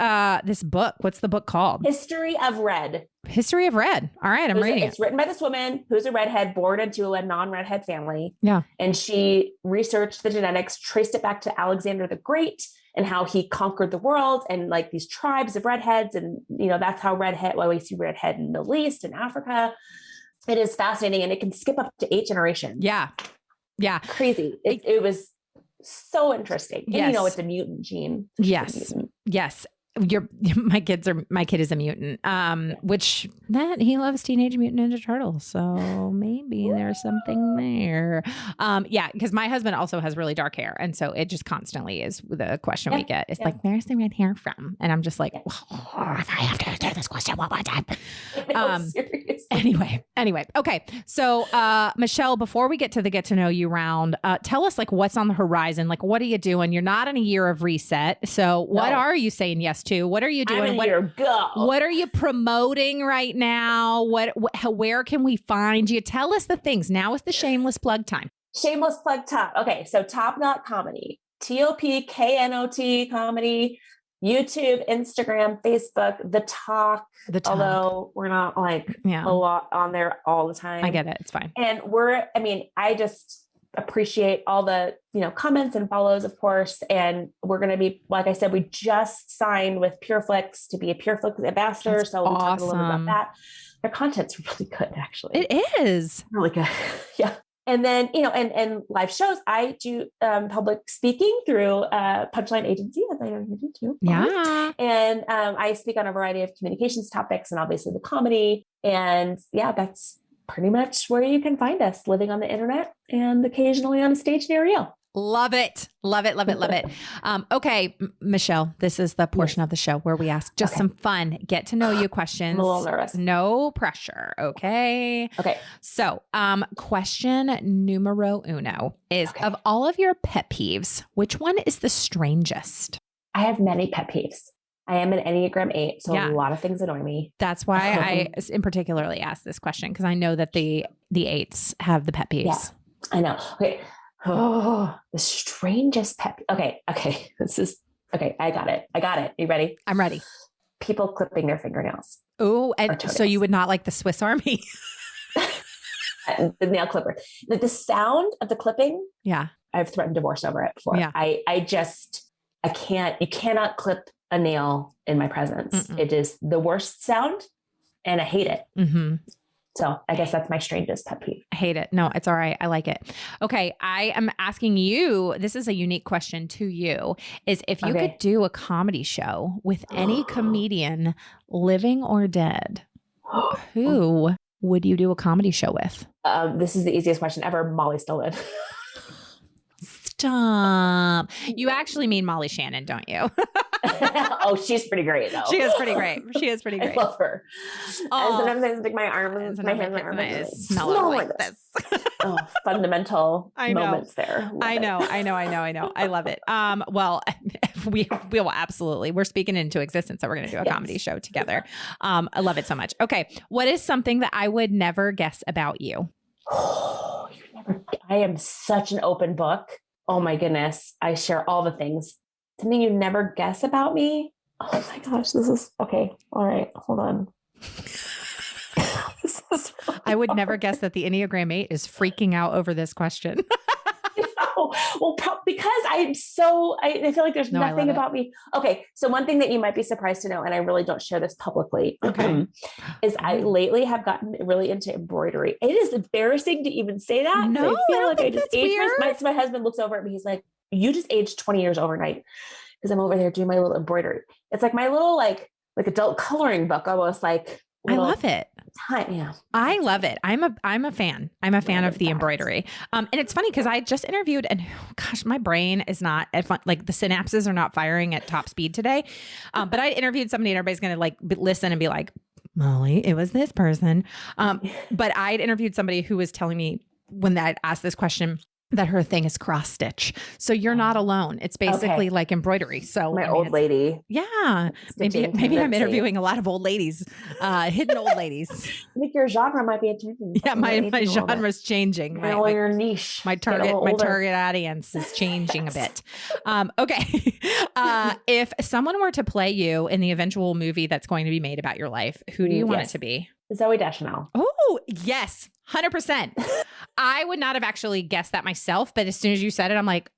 Speaker 2: book. What's the book called?
Speaker 1: History of Red.
Speaker 2: History of Red. All right. I'm reading it.
Speaker 1: It's written by this woman who's a redhead, born into a non-redhead family.
Speaker 2: Yeah.
Speaker 1: And she researched the genetics, traced it back to Alexander the Great and how he conquered the world and like these tribes of redheads. And, that's how why we see redhead in the Middle East and Africa. It is fascinating. And it can skip up to 8 generations.
Speaker 2: Yeah. Yeah.
Speaker 1: Crazy. It was so interesting. And it's a mutant gene.
Speaker 2: Yes. Yes. My kid is a mutant, which he loves Teenage Mutant Ninja Turtles. So maybe there's something there. Because my husband also has really dark hair. And so it just constantly is the question we get. It's like, where's the red hair from? And I'm just like, I have to answer this question one more time. Anyway. Okay. So, Michelle, before we get to the get to know you round, tell us like what's on the horizon. Like, what are you doing? You're not in a year of reset. So what are you saying yes to? What are you doing? What are you promoting right now? Where can we find you? Tell us the things. Now is the shameless plug time.
Speaker 1: Shameless plug top. Okay. So Top Knot Comedy, TOPKNOT Comedy, YouTube, Instagram, Facebook, The Talk. Although we're not a lot on there all the time.
Speaker 2: I get it. It's fine.
Speaker 1: And I just appreciate all the, comments and follows, of course. And we're going to be, like I said, we just signed with PureFlix to be a PureFlix ambassador.
Speaker 2: That's
Speaker 1: so we'll talk a little bit about that. Their content's really good, actually.
Speaker 2: It is
Speaker 1: really good. Yeah. And then, and live shows, I do public speaking through Punchline Agency, as I know you do too.
Speaker 2: Yeah.
Speaker 1: And I speak on a variety of communications topics and obviously the comedy. And that's pretty much where you can find us, living on the internet and occasionally on a stage near you.
Speaker 2: Love it. Love it. Love it. Love it. Okay, Michelle, this is the portion of the show where we ask just some fun, get to know you questions.
Speaker 1: I'm a little nervous.
Speaker 2: No pressure. Okay.
Speaker 1: Okay.
Speaker 2: So, question numero uno is of all of your pet peeves, which one is the strangest?
Speaker 1: I have many pet peeves. I am an Enneagram 8, so a lot of things annoy me.
Speaker 2: That's why I in particularly asked this question, because I know that the 8s have the pet peeves.
Speaker 1: Yeah, I know. Okay. Oh, the strangest pet peeve. Okay. Okay. I got it. You ready?
Speaker 2: I'm ready.
Speaker 1: People clipping their fingernails.
Speaker 2: Oh, and so you would not like the Swiss Army?
Speaker 1: The nail clipper. Like the sound of the clipping.
Speaker 2: Yeah.
Speaker 1: I've threatened divorce over it before. Yeah. I can't, you cannot clip a nail in my presence. Mm-mm. It is the worst sound and I hate it. Mm-hmm. So I guess that's my strangest pet peeve.
Speaker 2: I hate it. No, it's all right. I like it. Okay. I am asking you, this is a unique question to you, is if you could do a comedy show with any comedian, living or dead, who would you do a comedy show with?
Speaker 1: This is the easiest question ever. Molly Stillman.
Speaker 2: Stop. You actually mean Molly Shannon, don't you?
Speaker 1: Oh, she's pretty great though.
Speaker 2: She is pretty great.
Speaker 1: I love her. Oh, and sometimes I stick my arms, my hands, my arms. Smell like this. Oh, fundamental moments there. I know.
Speaker 2: I love it. Well, we will absolutely. We're speaking into existence that we're going to do a comedy show together. I love it so much. Okay, what is something that I would never guess about you?
Speaker 1: Oh, I am such an open book. Oh my goodness. I share all the things. Something you never guess about me. Oh my gosh. This is okay. All right. Hold on.
Speaker 2: This is really I would never guess that the Enneagram 8 is freaking out over this question.
Speaker 1: Well, because I feel like there's nothing about me. Okay. So one thing that you might be surprised to know, and I really don't share this publicly, is I lately have gotten really into embroidery. It is embarrassing to even say that.
Speaker 2: No,
Speaker 1: I feel like I just aged. My husband looks over at me. He's like, you just aged 20 years overnight, because I'm over there doing my little embroidery. It's like my little, like adult coloring book, almost like.
Speaker 2: I love it.
Speaker 1: Yeah.
Speaker 2: I love it. I'm a fan. I'm a fan of the embroidery. And it's funny because I just interviewed and gosh, my brain is not like the synapses are not firing at top speed today. But I interviewed somebody and everybody's going to like listen and be like, Molly, it was this person. But I'd interviewed somebody who was telling me when I'd asked this question that her thing is cross stitch. So you're not alone. It's basically like embroidery. So
Speaker 1: old lady.
Speaker 2: Yeah. Maybe I'm interviewing a lot of old ladies, hidden old ladies.
Speaker 1: I think your genre might be changing.
Speaker 2: Yeah. My genre's changing.
Speaker 1: Your niche.
Speaker 2: My target audience is changing a bit. Okay. If someone were to play you in the eventual movie that's going to be made about your life, who do you want it to be?
Speaker 1: Zooey Deschanel.
Speaker 2: Oh, yes. 100%. I would not have actually guessed that myself, but as soon as you said it, I'm like,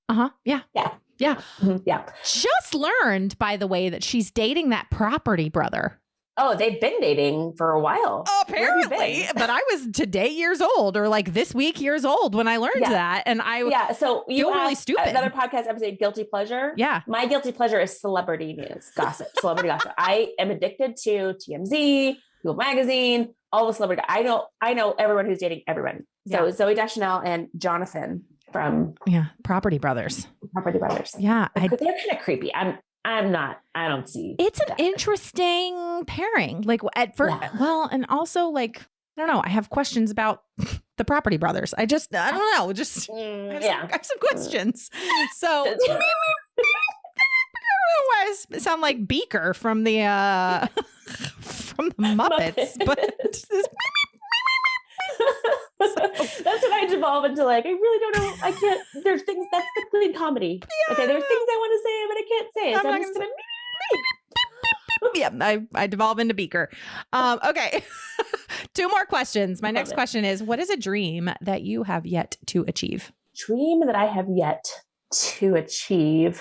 Speaker 2: yeah.
Speaker 1: Mm-hmm, yeah.
Speaker 2: Just learned, by the way, that she's dating that property brother.
Speaker 1: Oh, they've been dating for a while.
Speaker 2: Apparently, but I was today years old, or like this week years old when I learned that, and
Speaker 1: so you
Speaker 2: feel really stupid.
Speaker 1: Another podcast episode, guilty pleasure.
Speaker 2: Yeah,
Speaker 1: my guilty pleasure is celebrity news, gossip, celebrity gossip. I am addicted to TMZ, People Magazine, all the celebrity. I know everyone who's dating everyone. So Zooey Deschanel and Jonathan from
Speaker 2: Property Brothers.
Speaker 1: Yeah, they're kind of creepy. I don't see.
Speaker 2: It's an interesting pairing. Like at first, and also like, I don't know. I have questions about the Property Brothers. I don't know. Just I have some questions. So I don't know why I sound like Beaker from the Muppets, but
Speaker 1: that's what I devolve into. Like, I really don't know. I can't. There's things that's the clean comedy. Yeah. Okay, there's things I want to say, but I can't say it. So I'm just gonna.
Speaker 2: I devolve into Beaker. Okay, 2 more questions. My next question is: what is a dream that you have yet to achieve?
Speaker 1: Dream that I have yet to achieve.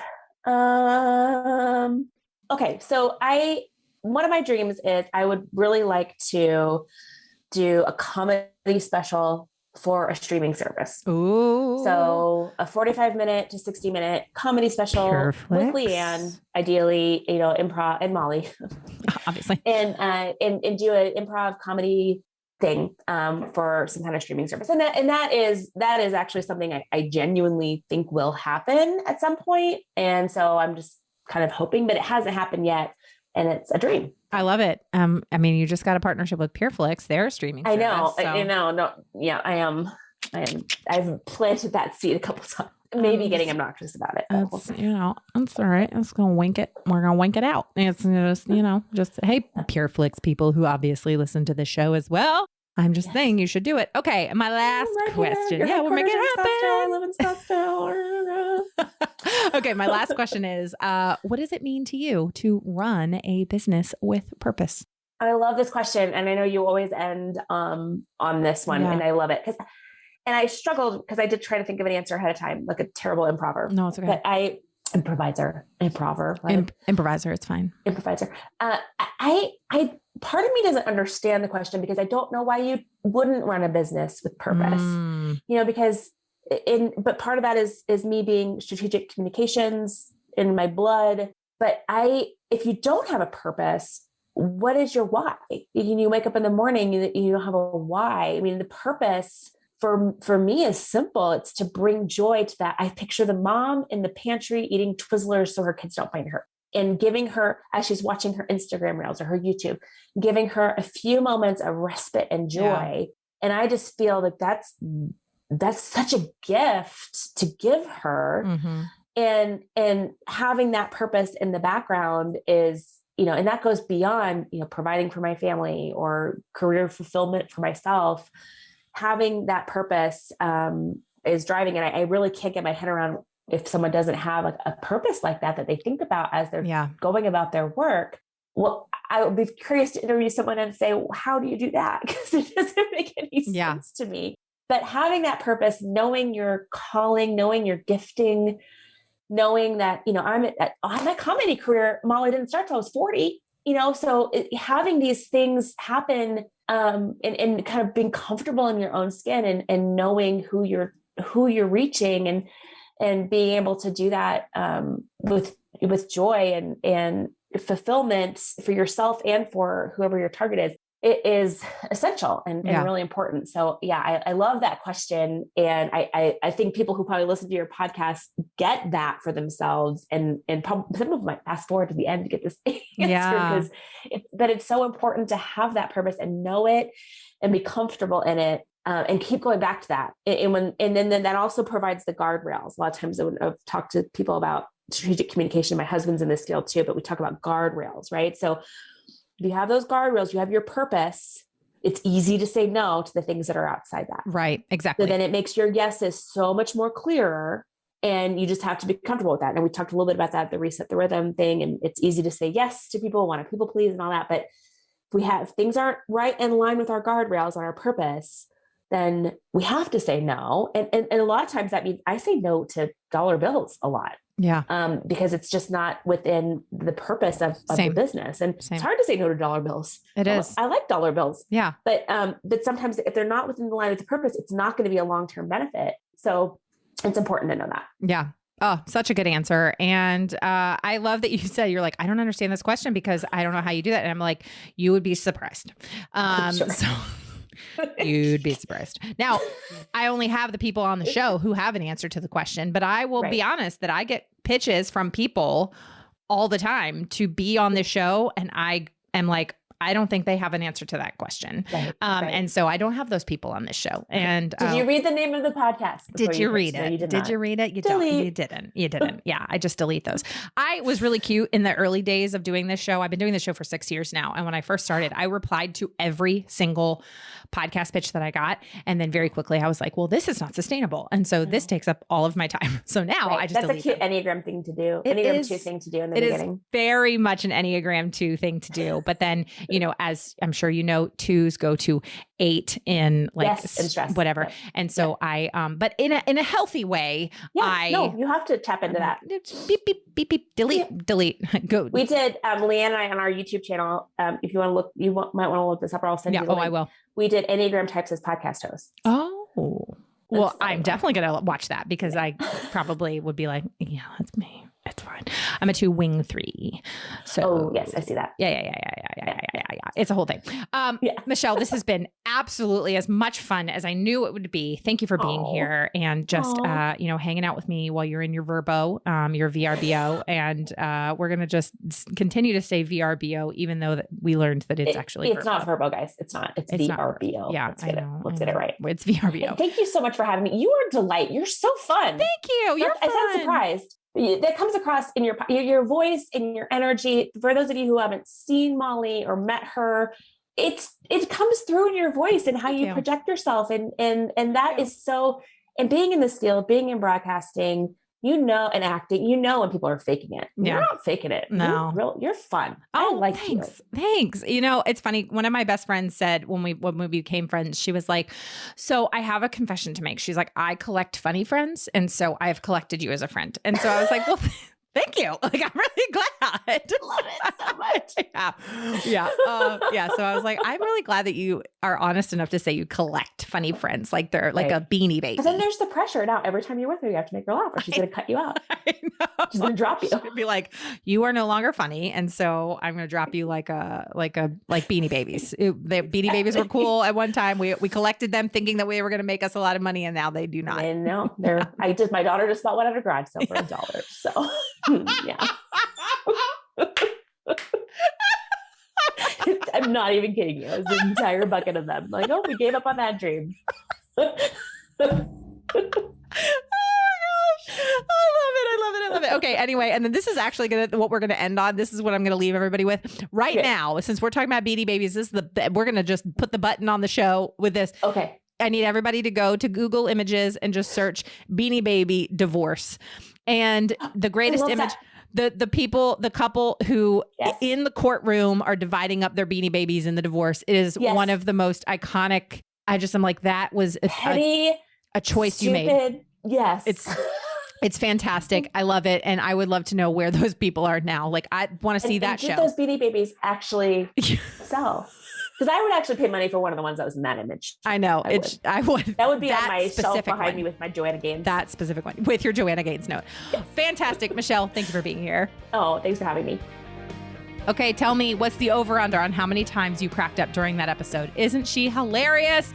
Speaker 1: Okay, so one of my dreams is I would really like to do a comedy special for a streaming service.
Speaker 2: Ooh.
Speaker 1: So a 45-minute to 60-minute comedy special with Leeann, ideally, Improv and Molly,
Speaker 2: obviously,
Speaker 1: and do an improv comedy thing for some kind of streaming service. And that is actually something I genuinely think will happen at some point. And so I'm just kind of hoping, but it hasn't happened yet. And it's a dream.
Speaker 2: I love it. I mean, you just got a partnership with PureFlix. They're a streaming service.
Speaker 1: I know. No, yeah, I am. I've planted that seed a couple times. Maybe getting obnoxious about it.
Speaker 2: It's, it's all right. It's going to wink it. We're going to wink it out. It's just, hey, PureFlix people who obviously listen to the show as well. I'm just saying you should do it. Okay. My last question. Yeah, we'll make it happen.
Speaker 1: I live in Scottsdale.
Speaker 2: Okay. My last question is, what does it mean to you to run a business with purpose?
Speaker 1: I love this question. And I know you always end on this one. Yeah. And I love it. And I struggled because I did try to think of an answer ahead of time, like a terrible improver.
Speaker 2: No, it's okay.
Speaker 1: But improviser.
Speaker 2: Improviser, it's fine.
Speaker 1: Improviser. Part of me doesn't understand the question because I don't know why you wouldn't run a business with purpose. But part of that is me being strategic communications in my blood. But if you don't have a purpose, what is your why? You wake up in the morning, you don't have a why. I mean, the purpose for me is simple. It's to bring joy to that. I picture the mom in the pantry eating Twizzlers so her kids don't find her, and giving her, as she's watching her Instagram reels or her YouTube, giving her a few moments of respite and joy. Yeah. And I just feel like that's such a gift to give her. Mm-hmm. And having that purpose in the background is, and that goes beyond, providing for my family or career fulfillment for myself. Having that purpose is driving it. I really can't get my head around if someone doesn't have a purpose like that they think about as they're going about their work. Well, I would be curious to interview someone and say, well, how do you do that? Because it doesn't make any sense to me. But having that purpose, knowing your calling, knowing your gifting, knowing that, I'm my comedy career, Molly, didn't start till I was 40, so having these things happen and kind of being comfortable in your own skin and knowing who you're reaching and being able to do that with joy and fulfillment for yourself and for whoever your target is, it is essential and really important. So I love that question. And I think people who probably listen to your podcast get that for themselves and probably some of them might fast forward to the end to get this answer but it's so important to have that purpose and know it and be comfortable in it. And keep going back to that. And then that also provides the guardrails. A lot of times I've talked to people about strategic communication. My husband's in this field too, but we talk about guardrails, right? So if you have those guardrails, you have your purpose, it's easy to say no to the things that are outside that.
Speaker 2: Right. Exactly.
Speaker 1: So then it makes your yeses so much more clearer, and you just have to be comfortable with that. And we talked a little bit about that, the reset the rhythm thing. And it's easy to say yes to people, want to people please and all that. But if things aren't right in line with our guardrails on our purpose, then we have to say no. And a lot of times that means I say no to dollar bills a lot.
Speaker 2: Yeah.
Speaker 1: Because it's just not within the purpose of the business. And it's hard to say no to dollar bills.
Speaker 2: It is.
Speaker 1: I like dollar bills.
Speaker 2: Yeah.
Speaker 1: But sometimes if they're not within the line of the purpose, it's not going to be a long-term benefit. So it's important to know that.
Speaker 2: Yeah. Oh, such a good answer. And I love that you said, you're like, I don't understand this question because I don't know how you do that. And I'm like, you would be surprised.
Speaker 1: Sure.
Speaker 2: So you'd be surprised. Now, I only have the people on the show who have an answer to the question, but I will be honest that I get pitches from people all the time to be on the show. And I am like, I don't think they have an answer to that question. Right. And so I don't have those people on this show. And
Speaker 1: did you read the name of the podcast?
Speaker 2: Did you read it? Did you read it? You didn't. You didn't. Yeah. I just delete those. I was really cute in the early days of doing this show. I've been doing this show for 6 years now. And when I first started, I replied to every single podcast pitch that I got. And then very quickly I was like, well, this is not sustainable. And so this takes up all of my time. So now I just
Speaker 1: That's a cute Enneagram thing to do. Enneagram 2 thing to do in the beginning.
Speaker 2: It is very much an Enneagram 2 thing to do. But then, as I'm sure 2s go to 8 in and
Speaker 1: stress.
Speaker 2: Whatever. Yeah. And so I, but in a healthy way,
Speaker 1: you have to tap into that.
Speaker 2: Beep, beep, beep, beep, delete, go.
Speaker 1: We did, Leeann and I on our YouTube channel. If you want to look, might want to look this up or I'll send you the link.
Speaker 2: I will.
Speaker 1: We did Enneagram types as podcast hosts.
Speaker 2: Oh, well, I'm definitely going to watch that because I probably would be like, yeah, that's me. It's fine. I'm a 2 wing 3. So
Speaker 1: yes, I see that.
Speaker 2: Yeah. It's a whole thing. Michelle, this has been absolutely as much fun as I knew it would be. Thank you for being here and just, hanging out with me while you're in your your VRBO. And we're going to just continue to say VRBO, even though that we learned that it's actually
Speaker 1: It's not Verbo, guys. It's not. It's VRBO.
Speaker 2: Yeah,
Speaker 1: Let's get it right.
Speaker 2: It's VRBO.
Speaker 1: Thank you so much for having me. You are a delight. You're so fun.
Speaker 2: Thank you. You're fun.
Speaker 1: I sound surprised. That comes across in your voice and your energy. For those of you who haven't seen Molly or met her, it comes through in your voice and how you project yourself. And that is so, and being in this field, being in broadcasting, and acting, when people are faking it.
Speaker 2: Yeah.
Speaker 1: You're not faking it.
Speaker 2: No.
Speaker 1: You're fun.
Speaker 2: Oh,
Speaker 1: I like
Speaker 2: thanks.
Speaker 1: you.
Speaker 2: Thanks. It's funny. One of my best friends said when we became friends, she was like, so I have a confession to make. She's like, I collect funny friends. And so I've collected you as a friend. And so I was like, well, thank you. Like, I'm really glad.
Speaker 1: Love it so much.
Speaker 2: Yeah. So I was like, I'm really glad that you are honest enough to say you collect funny friends. Like they're like a beanie baby.
Speaker 1: Because then there's the pressure. Now, every time you're with her, you have to make her laugh or she's going to cut you out.
Speaker 2: I know.
Speaker 1: She's going to drop you.
Speaker 2: She's going to be like, you are no longer funny. And so I'm going to drop you like beanie babies. The beanie babies were cool at one time. We collected them thinking that we were going to make us a lot of money. And now they do not.
Speaker 1: And no, my daughter just bought one at a garage sale for $1. So yeah. I'm not even kidding you. It was an entire bucket of them. Like, we gave up on that dream.
Speaker 2: Oh my gosh. I love it. Okay. Anyway. And then this is actually what we're going to end on. This is what I'm going to leave everybody with right now. Since we're talking about beanie babies, we're going to just put the button on the show with this.
Speaker 1: Okay.
Speaker 2: I need everybody to go to Google Images and just search Beanie Baby divorce. And the greatest image, the couple who in the courtroom are dividing up their Beanie Babies in the divorce is one of the most iconic. I'm like, that was a choice
Speaker 1: stupid,
Speaker 2: you made.
Speaker 1: Yes.
Speaker 2: It's fantastic. I love it. And I would love to know where those people are now. Like, I want to see that show.
Speaker 1: Did those Beanie Babies actually sell? Because I would actually pay money for one of the ones that was in that image.
Speaker 2: I know. I would.
Speaker 1: That would be on my shelf behind me with my Joanna Gaines.
Speaker 2: That specific one. With your Joanna Gaines note. Yes. Fantastic. Michelle, thank you for being here.
Speaker 1: Oh, thanks for having me.
Speaker 2: Okay, tell me, what's the over-under on how many times you cracked up during that episode? Isn't she hilarious?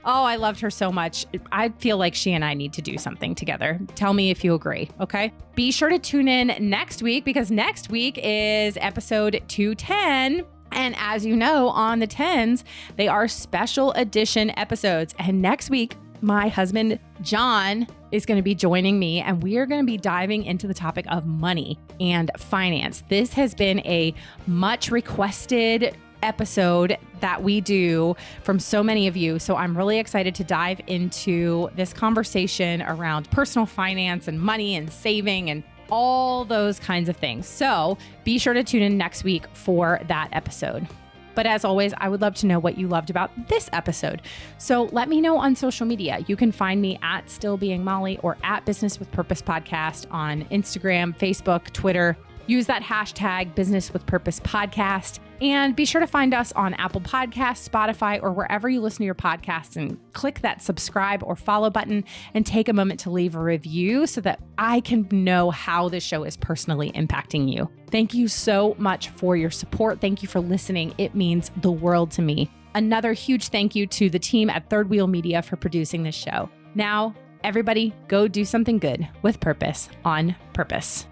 Speaker 2: Oh, I loved her so much. I feel like she and I need to do something together. Tell me if you agree, okay? Be sure to tune in next week because next week is episode 210. And as you know, on the 10s, they are special edition episodes. And next week, my husband, John, is going to be joining me and we are going to be diving into the topic of money and finance. This has been a much requested episode that we do from so many of you. So I'm really excited to dive into this conversation around personal finance and money and saving and all those kinds of things. So be sure to tune in next week for that episode. But as always, I would love to know what you loved about this episode. So let me know on social media. You can find me at Still Being Molly or at Business with Purpose Podcast on Instagram, Facebook, Twitter. Use that hashtag Business with Purpose Podcast. And be sure to find us on Apple Podcasts, Spotify, or wherever you listen to your podcasts and click that subscribe or follow button and take a moment to leave a review so that I can know how this show is personally impacting you. Thank you so much for your support. Thank you for listening. It means the world to me. Another huge thank you to the team at Third Wheel Media for producing this show. Now, everybody go do something good with purpose on purpose.